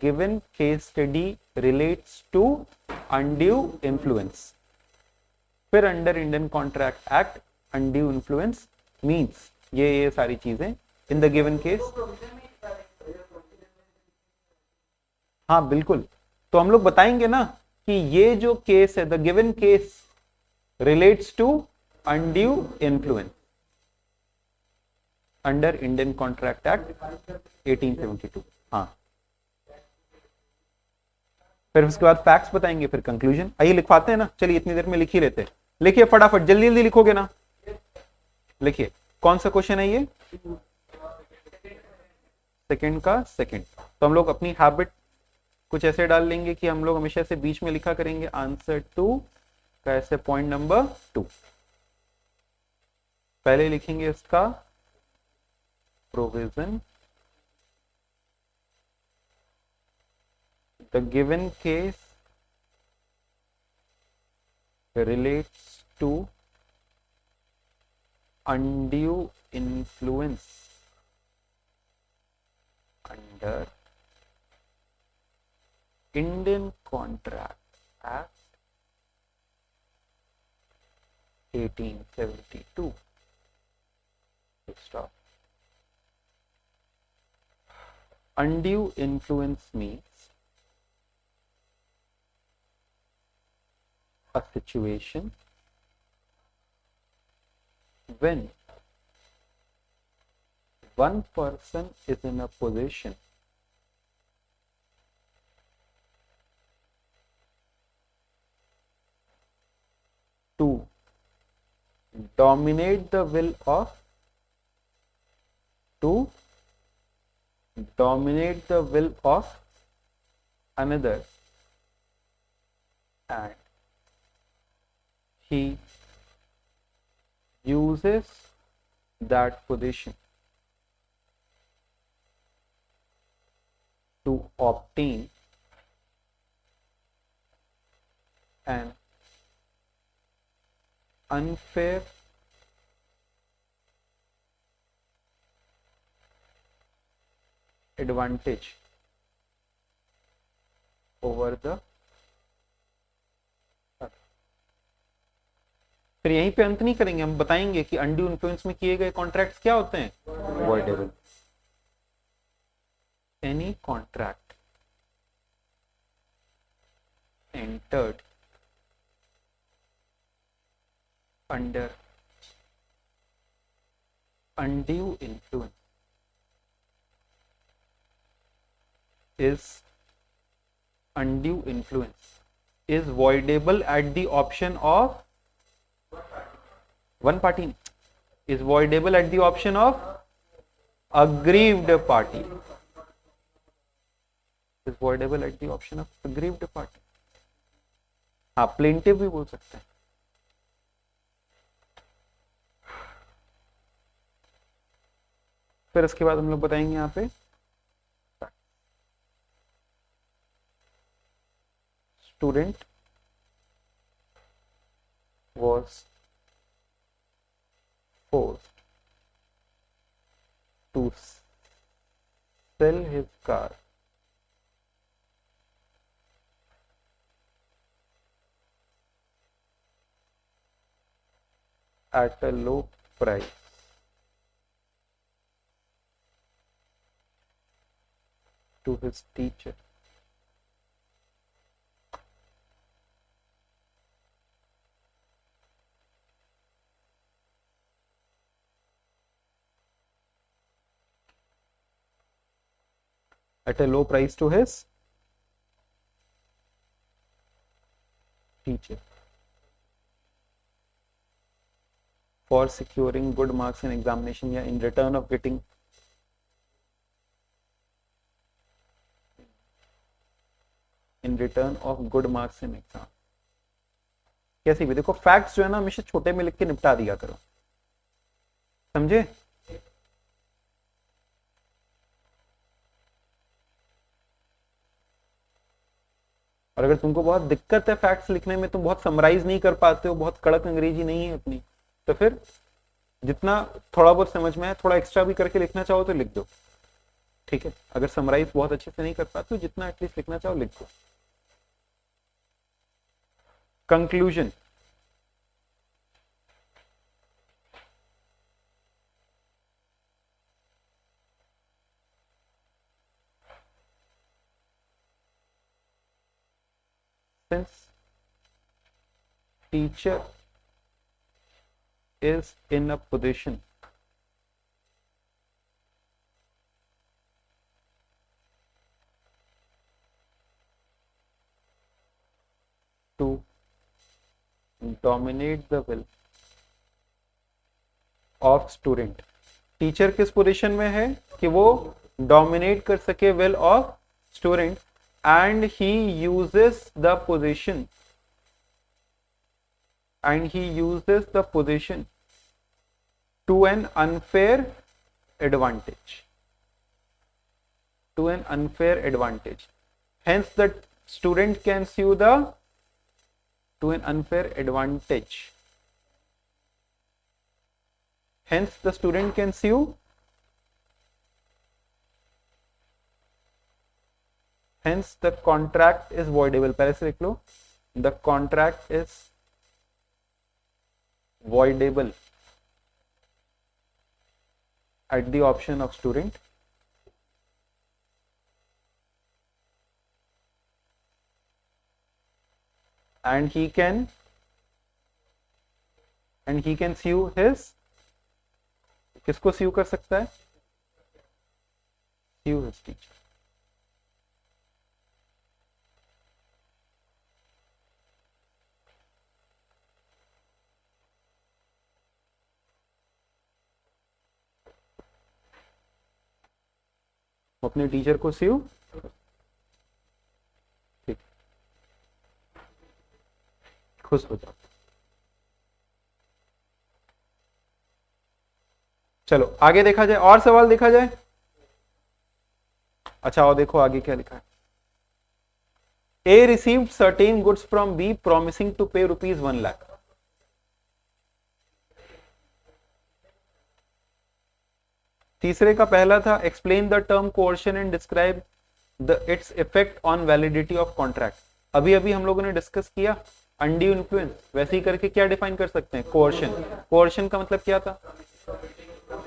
given case study relates to undue influence, फिर under Indian contract act undue influence means ये सारी चीजें इन द गिवन केस। हाँ बिल्कुल, तो हम लोग बताएंगे ना कि ये जो केस है, the given case relates to undue influence under Indian contract Act 1872। हाँ, फिर उसके बाद फैक्ट्स बताएंगे, फिर कंक्लूजन। आइए लिखवाते हैं ना, चलिए इतनी देर में लिख ही लेते हैं। लिखिए फटाफट, जल्दी जल्दी लिखोगे ना, लिखिए कौन सा क्वेश्चन है ये, सेकंड का सेकंड। तो हम लोग अपनी हैबिट कुछ ऐसे डाल लेंगे कि हम लोग हमेशा से बीच में लिखा करेंगे आंसर टू का, ऐसे पॉइंट नंबर 2 पहले लिखेंगे इसका provision, the given case relates to undue influence under Indian Contract Act 1872. Stop. Undue influence means a situation when one person is in a position to dominate the will of another, and he uses that position to obtain an unfair advantage over the other। फिर यहीं पे अंत नहीं करेंगे, हम बताएंगे कि undue influence में किए गए कॉन्ट्रैक्ट्स क्या होते हैं, voidable. Any contract entered under undue influence is voidable at the option of one party, is voidable at the option of aggrieved party, is voidable at the option of aggrieved party। हाँ, plaintiff भी बोल सकते हैं। फिर इसके बाद हम लोग बताएंगे यहाँ पे student was forced to sell his car at a low price to his teacher at a low price to his teacher for securing good marks in examination या in return of getting good marks in exam। कैसे भी देखो, facts जो है ना हमेशा छोटे में लिख के निपटा दिया करो, समझे। और अगर तुमको बहुत दिक्कत है फैक्ट्स लिखने में, तुम बहुत समराइज नहीं कर पाते हो, बहुत कड़क अंग्रेजी नहीं है अपनी, तो फिर जितना थोड़ा बहुत समझ में है थोड़ा एक्स्ट्रा भी करके लिखना चाहो तो लिख दो, ठीक है। अगर समराइज बहुत अच्छे से नहीं कर पाते तो जितना एटलीस्ट लिखना चाहो लिख दो। Conclusion, since teacher is in a position to dominate the will of student, teacher किस पोजीशन में है कि वो डोमिनेट कर सके will of student, and he uses the position to an unfair advantage, hence the student can sue the to an unfair advantage, hence the student can sue, hence the contract is voidable, पहले से लिख लो, the contract is voidable at the option of student, and he can sue his, किसको sue कर सकता है, sue his teacher। अपने teacher को स्यू, ठीक, खुश हो जाओ। चलो आगे देखा जाए, और सवाल देखा जाए। अच्छा और देखो आगे क्या लिखा है, A received certain goods from B promising to pay ₹1 lakh। तीसरे का पहला था explain the term coercion and describe its effect on validity of contract. अभी अभी हम लोगों ने डिस्कस किया अनड्यू इन्फ्लुएंस, वैसे ही करके क्या डिफाइन कर सकते हैं, कोर्शन। कोर्शन का मतलब क्या था,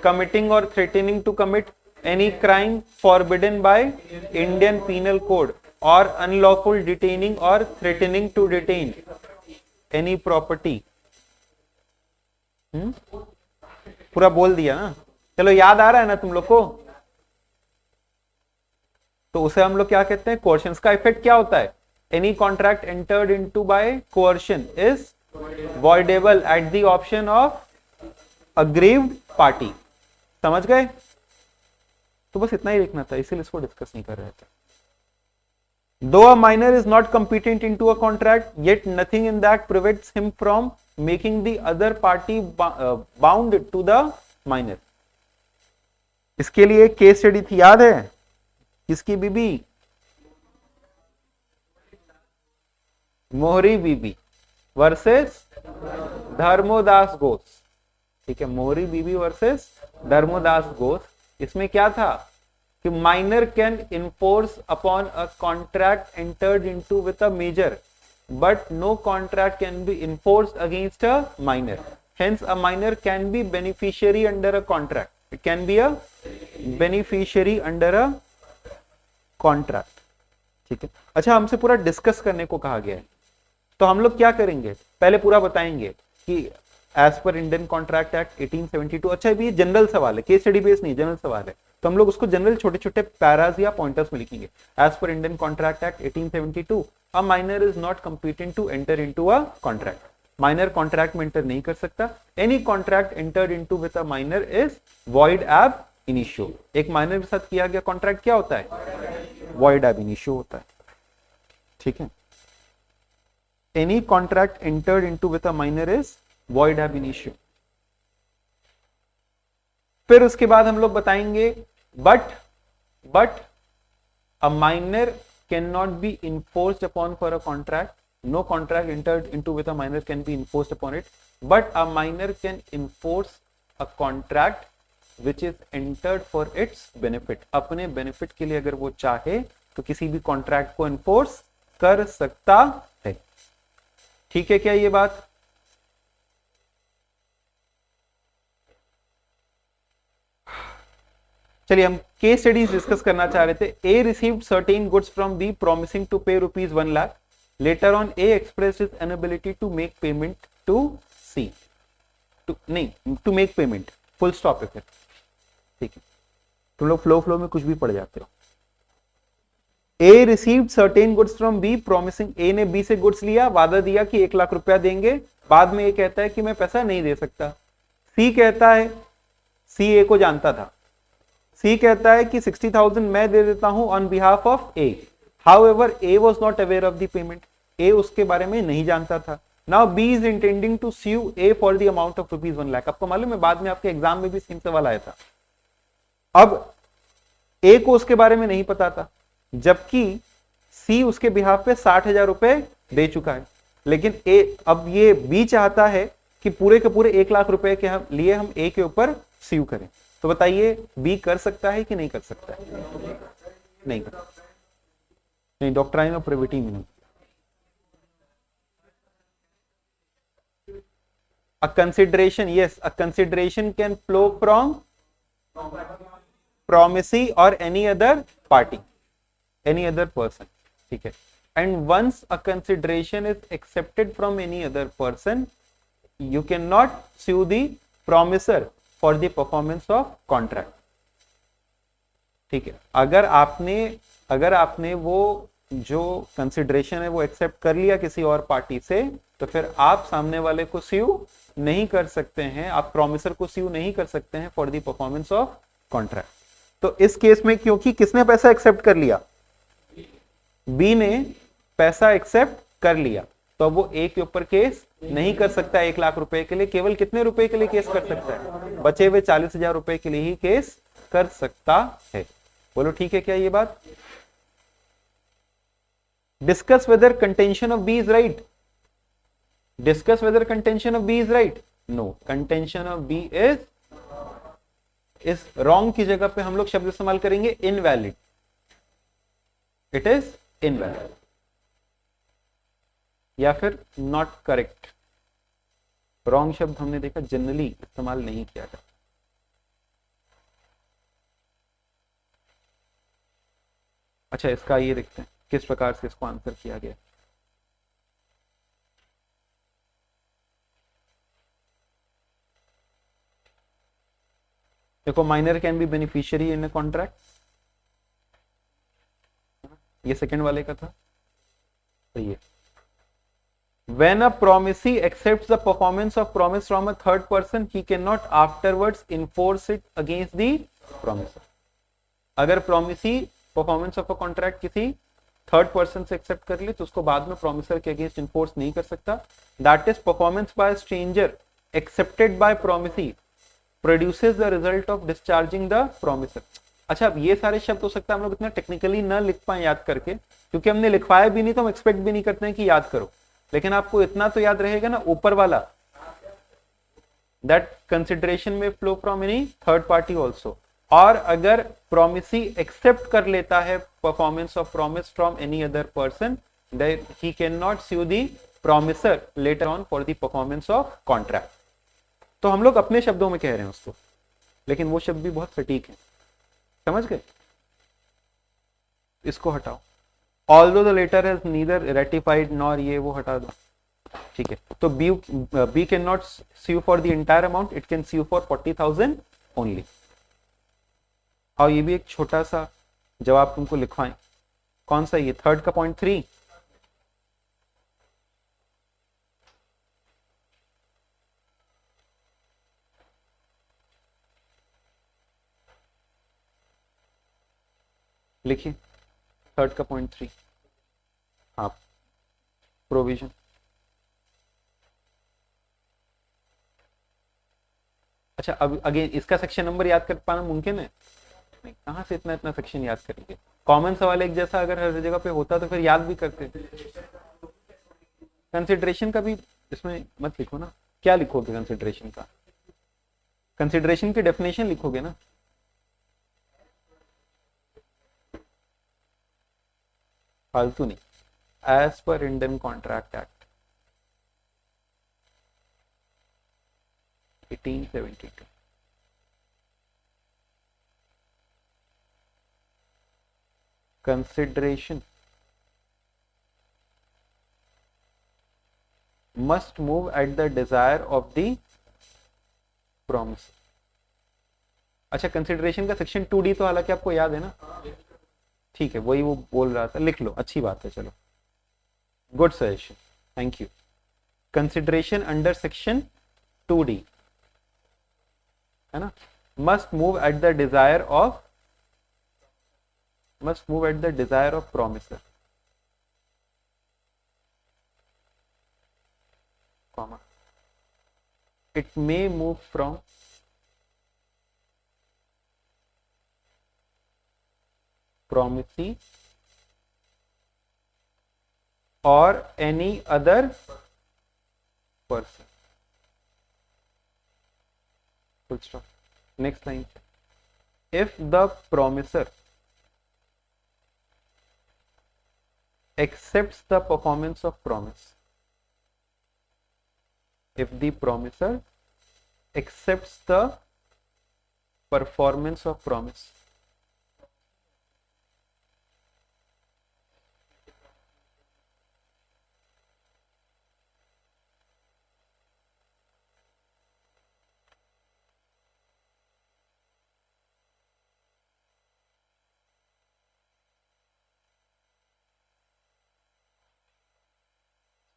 कमिटिंग और threatening to commit any crime forbidden by Indian Penal Code और अनलॉफुल डिटेनिंग और threatening to detain any property. पूरा बोल दिया ना, चलो याद आ रहा है ना तुम लोग को, तो उसे हम लोग क्या कहते हैं, कोर्शन। का इफेक्ट क्या होता है, any contract entered into bye coercion is voidable at the option of aggrieved party. समझ गए, तो बस इतना ही लिखना था, इसीलिए इसको डिस्कस नहीं कर रहे थे। Though a minor is not competent into a contract, yet nothing in that prevents him from making the other party bound to the minor। इसके लिए केस स्टडी थी, याद है किसकी, बीबी, मोहरी बीबी वर्सेस धर्मोदास घोष। ठीक है, मोहरी बीबी वर्सेस धर्मोदास घोष। इसमें क्या था कि minor can enforce upon a contract entered into with a major, but no contract can be enforced against a minor. Hence a minor can be beneficiary under a contract, it can be a beneficiary under a contract. ठीक है, अच्छा हमसे पूरा discuss करने को कहा गया है, तो हम लोग क्या करेंगे, पहले पूरा बताएंगे कि as per Indian contract Act 1872। अच्छा ये जनरल सवाल है, केस स्टडी बेस नहीं, जनरल सवाल है, तो हम लोग उसको जनरल छोटे छोटे पैराज या पॉइंटर्स में लिखेंगे। As per Indian contract Act 1872 a minor is not competent to enter into a contract. Minor contract में एंटर नहीं कर सकता। Any contract entered into with a minor is void ab initio. एक minor के साथ किया गया कॉन्ट्रैक्ट क्या होता है, वॉइड एब इनिशियो होता है। ठीक है, any contract entered into with a minor is void ab initio. फिर उसके बाद हम लोग बताएंगे but a minor cannot be enforced upon for a contract. No contract entered into with a minor can be enforced upon it, but a minor can enforce a contract which is entered for its benefit. अपने benefit के लिए अगर वो चाहे तो किसी भी contract को enforce कर सकता है. ठीक है क्या ये बात? चलिए हम केस स्टडीज डिस्कस करना चाह रहे थे. A received certain goods from B promising to pay ₹1 lakh. Later on A expressed his inability to make payment to C. To make payment, full stop है फिर. ठीक है, तुम लोग फ्लो में कुछ भी पढ़ जाते हो. A received certain goods from B promising, A ने बी से गुड्स लिया, वादा दिया कि 1 लाख रुपया देंगे. बाद में ए कहता है कि मैं पैसा नहीं दे सकता. सी कहता है, सी ए को जानता था, सी कहता है कि 60,000 मैं दे देता हूं on behalf of A. However A was not aware of the payment, A उसके बारे में नहीं जानता था. Now B is intending to sue A for the amount of ₹1 lakh. आपको मालूम है बाद में आपके एग्जाम में भी सेम सवाल आया था. अब ए को उसके बारे में नहीं पता था, जबकि सी उसके बिहाफ पे 60,000 रुपए दे चुका है. लेकिन ए, अब ये बी चाहता है कि पूरे के पूरे 1 लाख रुपए के लिए हम ए के ऊपर sue करें. तो बताइए बी कर सकता है कि नहीं कर सकता है? नहीं कर, नहीं, डॉक्ट्राइन ऑफ प्रोबेबिलिटी में नहीं. A consideration, yes, a consideration can flow from promisee or any other party, any other person. ठीक है. And once a consideration is accepted from any other person, you cannot sue the promiser for the performance of contract. ठीक है. अगर आपने वो जो consideration है वो एक्सेप्ट कर लिया किसी और पार्टी से, तो फिर आप सामने वाले को स्यू नहीं कर सकते हैं, आप प्रॉमिसर को स्यू नहीं कर सकते हैं for the performance of contract. तो इस केस में क्योंकि किसने पैसा एक्सेप्ट कर लिया, बी ने पैसा एक्सेप्ट कर लिया, तो अब वो ए के ऊपर केस नहीं कर सकता. 1 लाख रुपए के लिए केवल कितने रुपए के लिए केस कर सकता है? बचे हुए 40,000 रुपए के लिए ही केस कर सकता है. बोलो ठीक है क्या ये बात? Discuss whether contention of B is right. Discuss whether contention of B is right. No, contention of B is wrong की जगह पे हम लोग शब्द इस्तेमाल करेंगे इनवैलिड. इट इज इनवैलिड या फिर नॉट करेक्ट. रॉन्ग शब्द हमने देखा जनरली इस्तेमाल नहीं किया जाता. अच्छा, इसका ये देखते हैं किस प्रकार से इसको आंसर किया गया. देखो, minor can be beneficiary in a contract, ये सेकंड वाले का था. तो ये when a promisee accepts the performance of promise from a third person, he cannot afterwards enforce it against the promiser. अगर promisee performance of a contract किसी third person से accept कर ले तो उसको बाद में प्रोमिसर के अगेंस्ट इन्फोर्स नहीं कर सकता. That is performance by stranger accepted by promisee produces the result of discharging the promisor. अच्छा, अब ये सारे शब्द हो सकता है हम लोग इतना टेक्निकली न लिख पाए याद करके, क्योंकि हमने लिखवाया भी नहीं तो हम एक्सपेक्ट भी नहीं करते हैं कि याद करो. लेकिन आपको इतना तो याद रहेगा ना ऊपर वाला, that consideration may flow from any third party also. और अगर प्रोमिसी एक्सेप्ट कर लेता है performance of promise from any other person, then he can not sue the promisor later on for the performance of contract. तो हम लोग अपने शब्दों में कह रहे हैं उसको, लेकिन वो शब्द भी बहुत सटीक है. समझ गए? इसको हटाओ. Although the letter has neither ratified nor ये वो हटा दो. ठीक है, तो B cannot sue for the entire amount, it can sue for 40,000 only. और ये भी एक छोटा सा जवाब तुमको लिखवाएं. कौन सा? ये थर्ड का पॉइंट 3. लिखिए थर्ड का पॉइंट 3. हाँ, प्रोविजन. अच्छा, अब अगेन इसका सेक्शन नंबर याद कर पाना मुमकिन है? नहीं, कहाँ से इतना इतना सेक्शन याद करेंगे। कॉमन सवाल एक जैसा अगर हर जगह पे होता तो फिर याद भी करते। कंसिडरेशन का भी इसमें मत लिखो ना, क्या लिखोगे कंसिडरेशन का? कंसिडरेशन की डेफिनेशन लिखोगे ना। फालतू नहीं, as per Indian contract Act 1872। consideration must move at the desire of the promise। अच्छा, कंसिडरेशन का सेक्शन 2D तो हालांकि आपको याद है ना, ठीक है, वही वो बोल रहा था, लिख लो, अच्छी बात है, चलो, good suggestion, thank you. Consideration under section 2D है ना, must move at the desire of, must move at the desire of promiser, comma, it may move from promisee or any other person, full stop। next line, if the promiser accepts the performance of promise, if the promiser accepts the performance of promise,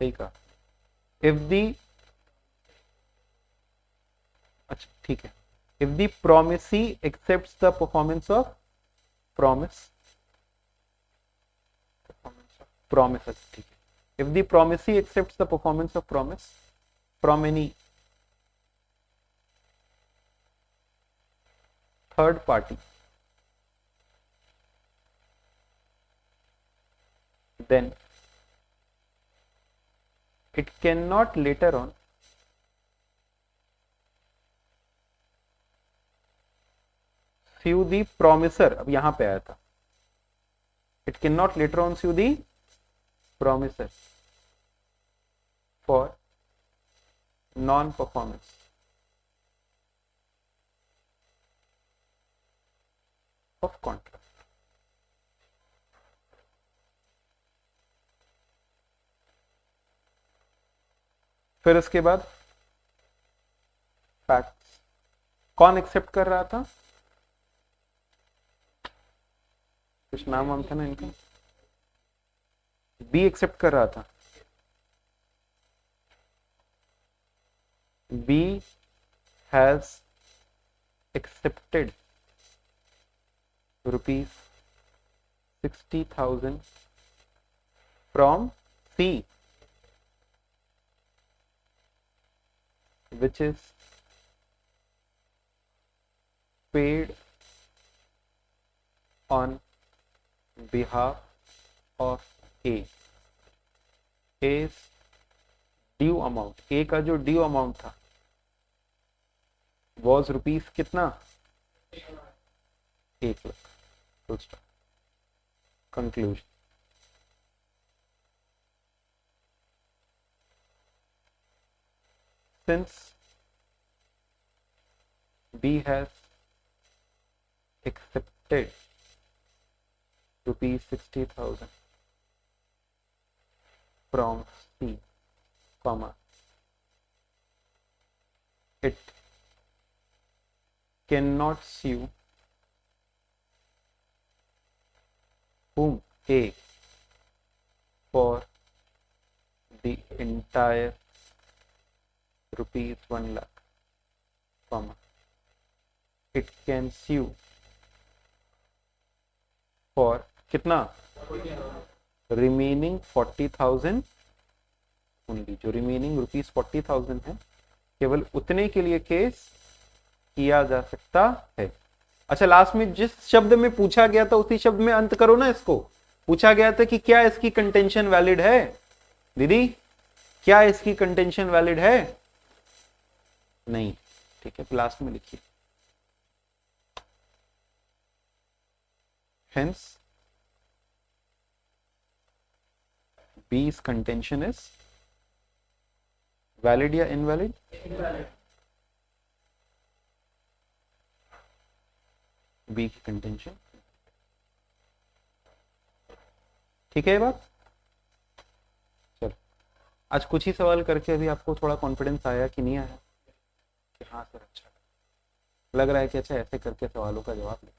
सही कहा, if the, अच्छा ठीक है, if the promisee accepts the performance of promise, promises, ठीक है, if the promisee accepts the performance of promise from any third party, then it cannot later on sue the promiser, अब यहां पे आया था, it cannot later on sue the promiser for non-performance of contract। फिर उसके बाद facts, कौन accept कर रहा था, कुछ नाम वाम था ना इनका, बी एक्सेप्ट कर रहा था, B has accepted ₹60,000 from C, which is paid on behalf of A, A's due amount, A का जो ड्यू अमाउंट था was रुपीस कितना, 1,00,000। Conclusion, since B has accepted ₹60,000 from C, comma, it cannot sue whom, A, for the entire ₹1,00,000, comma, it can sue for कितना, remaining 40,000 only, जो remaining ₹40,000 है केवल उतने के लिए केस किया जा सकता है। अच्छा, लास्ट में जिस शब्द में पूछा गया था उसी शब्द में अंत करो ना इसको। पूछा गया था कि क्या इसकी कंटेंशन वैलिड है दीदी, क्या इसकी कंटेंशन वैलिड है? नहीं, ठीक है, लास्ट में लिखिए। Hence B's contention is valid या invalid? B की कंटेंशन, ठीक है ये बात। चलो, आज कुछ ही सवाल करके अभी आपको थोड़ा कॉन्फिडेंस आया कि नहीं आया कि हाँ सर अच्छा लग रहा है कि अच्छा ऐसे करके सवालों का जवाब लिखना।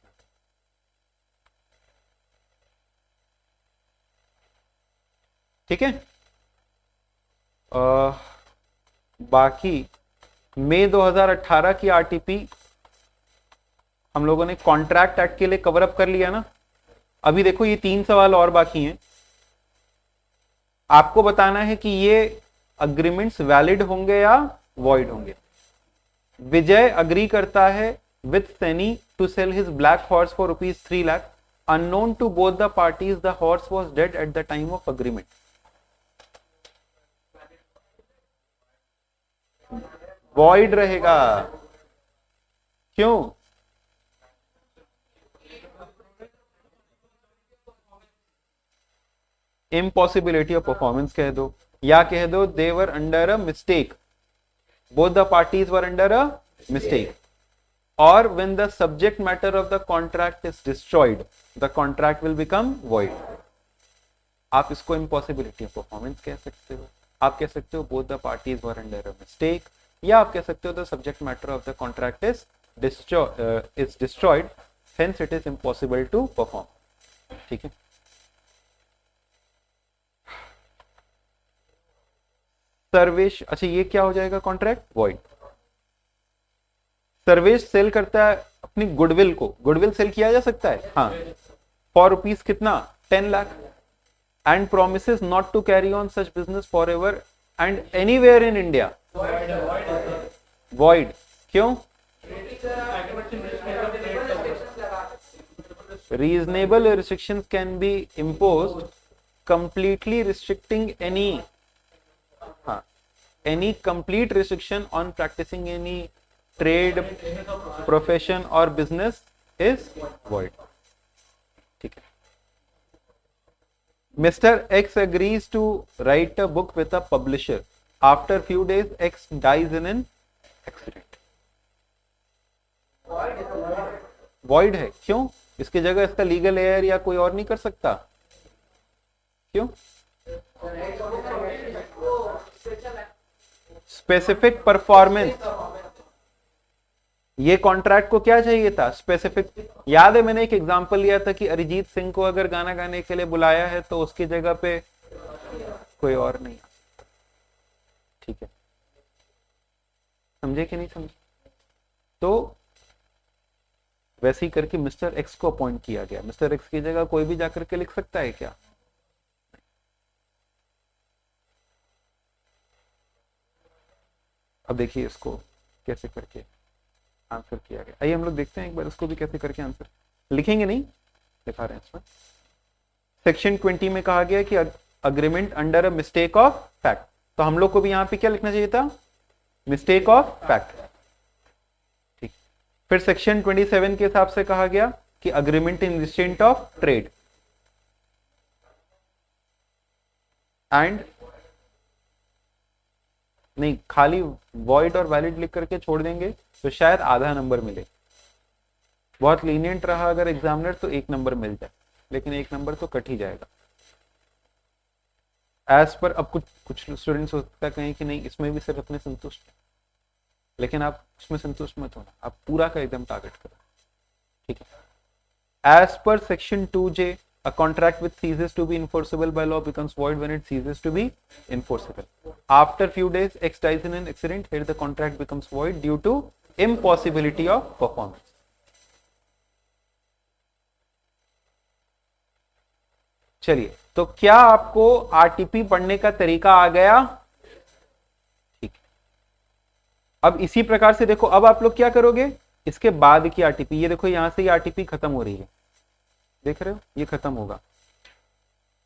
ठीक है, बाकी मई 2018 की आरटीपी हम लोगों ने कॉन्ट्रैक्ट एक्ट के लिए कवर अप कर लिया ना। अभी देखो ये 3 सवाल और बाकी हैं। आपको बताना है कि ये अग्रीमेंट्स वैलिड होंगे या वॉइड होंगे। विजय अग्री करता है with Saini to sell his black horse for ₹3 lakh. Unknown to both the parties the horse was dead at the time of agreement. Void रहेगा, क्यों? इम्पॉसिबिलिटी ऑफ परफॉर्मेंस कह दो, या कह दो they were under a mistake, both the parties were under a mistake. और when the subject matter of the contract is destroyed the contract will become void. आप इसको इम्पॉसिबिलिटी ऑफ परफॉर्मेंस कह सकते हो, आप कह सकते हो both the parties were under a mistake, या आप कह सकते हो the subject matter of the contract is destroyed hence it is impossible to perform. ठीक है, सर्वेश, अच्छा ये क्या हो जाएगा? Contract void. सर्वेश सेल करता है अपनी गुडविल को, गुडविल सेल किया जा सकता है हाँ, फॉर रुपीज कितना? 10 lakh, and promises not to carry on such business for ever and anywhere in India. Void, क्यों? Reasonable restrictions can be imposed completely restricting any, हाँ, any complete restriction on practicing any trade, profession or business is void. ठीक है। Mr. X agrees to write a book with a publisher. After few days, X dies in an accident. Void है, क्यों? इसकी जगह इसका legal air या कोई और नहीं कर सकता, क्यों? स्पेसिफिक परफॉर्मेंस, ये कॉन्ट्रैक्ट को क्या चाहिए था? स्पेसिफिक। याद है मैंने एक एग्जांपल लिया था कि अरिजीत सिंह को अगर गाना गाने के लिए बुलाया है तो उसकी जगह पे कोई और नहीं। ठीक है, समझे कि नहीं समझे? तो वैसे ही करके मिस्टर एक्स को अपॉइंट किया गया। मिस्टर एक्स की जगह कोई भी जाकर के लिख सकता है क्या? अब देखिए इसको कैसे करके आंसर किया गया। आइए हम लोग देखते हैं एक बार इसको भी कैसे करके आंसर लिखेंगे, नहीं दिखा रहे हैं इसमें। सेक्शन 20 में कहा गया कि agreement under a mistake of fact, तो हम लोग को भी यहां पे क्या लिखना चाहिए था? Mistake of fact. ठीक, फिर सेक्शन 27 के हिसाब से कहा गया कि agreement in restraint of trade, and नहीं, खाली वॉइड और वैलिड लिख करके छोड़ देंगे तो शायद आधा नंबर मिले। बहुत लीनियंट रहा अगर एग्जामिनर तो 1 नंबर मिल जाए, लेकिन 1 नंबर तो कट ही जाएगा एज पर। अब कुछ स्टूडेंट्स हो सकता है कहें कि नहीं इसमें भी सिर्फ अपने संतुष्ट है, लेकिन आप उसमें संतुष्ट मत होना, आप पूरा का एकदम टारगेट करो। ठीक है, as per section 2J a contract which ceases to be enforceable by law becomes void when it ceases to be enforceable. After few days, X dies in an accident. Here the contract becomes void due to impossibility of performance. चलिए, तो क्या आपको RTP पढ़ने का तरीका आ गया? ठीक, अब इसी प्रकार से देखो, अब आप लोग क्या करोगे? इसके बाद की आरटीपी, ये देखो यहाँ से ये आरटीपी खत्म हो रही है, देख रहे हो, ये खत्म होगा।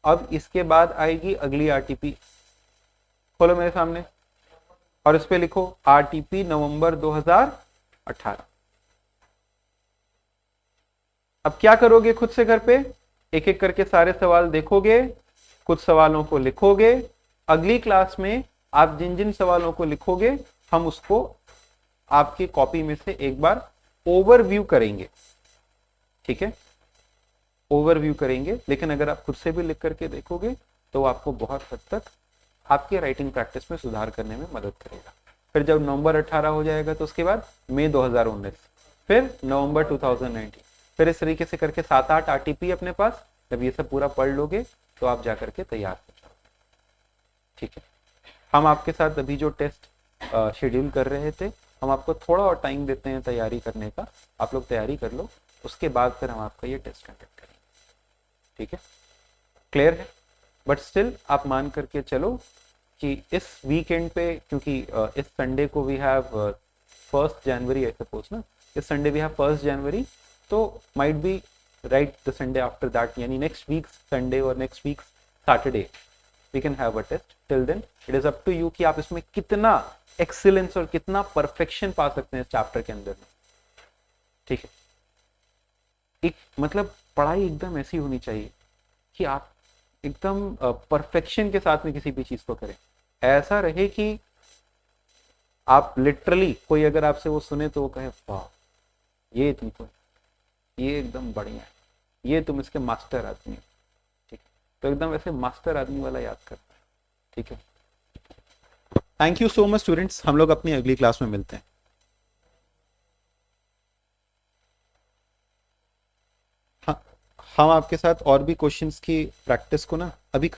अब इसके बाद आएगी अगली आरटीपी, खोलो मेरे सामने और इस पे लिखो आरटीपी नवंबर 2018। अब क्या करोगे, खुद से घर पे एक एक करके सारे सवाल देखोगे, कुछ सवालों को लिखोगे। अगली क्लास में आप जिन जिन सवालों को लिखोगे हम उसको आपकी कॉपी में से एक बार ओवरव्यू करेंगे, ठीक है, ओवरव्यू करेंगे। लेकिन अगर आप खुद से भी लिख करके देखोगे तो आपको बहुत हद तक आपके राइटिंग प्रैक्टिस में सुधार करने में मदद करेगा। फिर जब नवंबर 18 हो जाएगा तो उसके बाद मई 2019, फिर नवंबर 2019, फिर इस तरीके से करके 7-8 आरटीपी अपने पास। जब ये सब पूरा पढ़ लोगे तो आप जा करके तैयार हो जाओगे, ठीक है। हम आपके साथ अभी जो टेस्ट शेड्यूल कर रहे थे, हम आपको थोड़ा और टाइम देते हैं तैयारी करने का, आप लोग तैयारी कर लो, उसके बाद फिर हम आपका ये टेस्ट कंडक्ट करेंगे, ठीक है, क्लियर है। बट स्टिल आप मान करके चलो कि इस वीकेंड पे, क्योंकि इस संडे को we have 1 January, I suppose ना, इस संडे वी हैव 1 जनवरी, तो might be right the Sunday after that, यानी नेक्स्ट वीक संडे और next week Saturday we can have a test. Till then it is up to you कि आप इसमें कितना excellence और कितना परफेक्शन पा सकते हैं इस चैप्टर के अंदर में, ठीक है। एक मतलब पढ़ाई एकदम ऐसी होनी चाहिए कि आप एकदम परफेक्शन के साथ में किसी भी चीज को करें, ऐसा रहे कि आप लिटरली कोई अगर आपसे वो सुने तो वो कहे वाह ये तुमको, ये एकदम बढ़िया है, ये तुम इसके मास्टर आदमी हो, ठीक है। तो एकदम ऐसे मास्टर आदमी वाला याद करना है, ठीक है। Thank you so much students, हम लोग अपनी अगली क्लास में मिलते हैं। हाँ, हम आपके साथ और भी क्वेश्चंस की प्रैक्टिस को ना अभी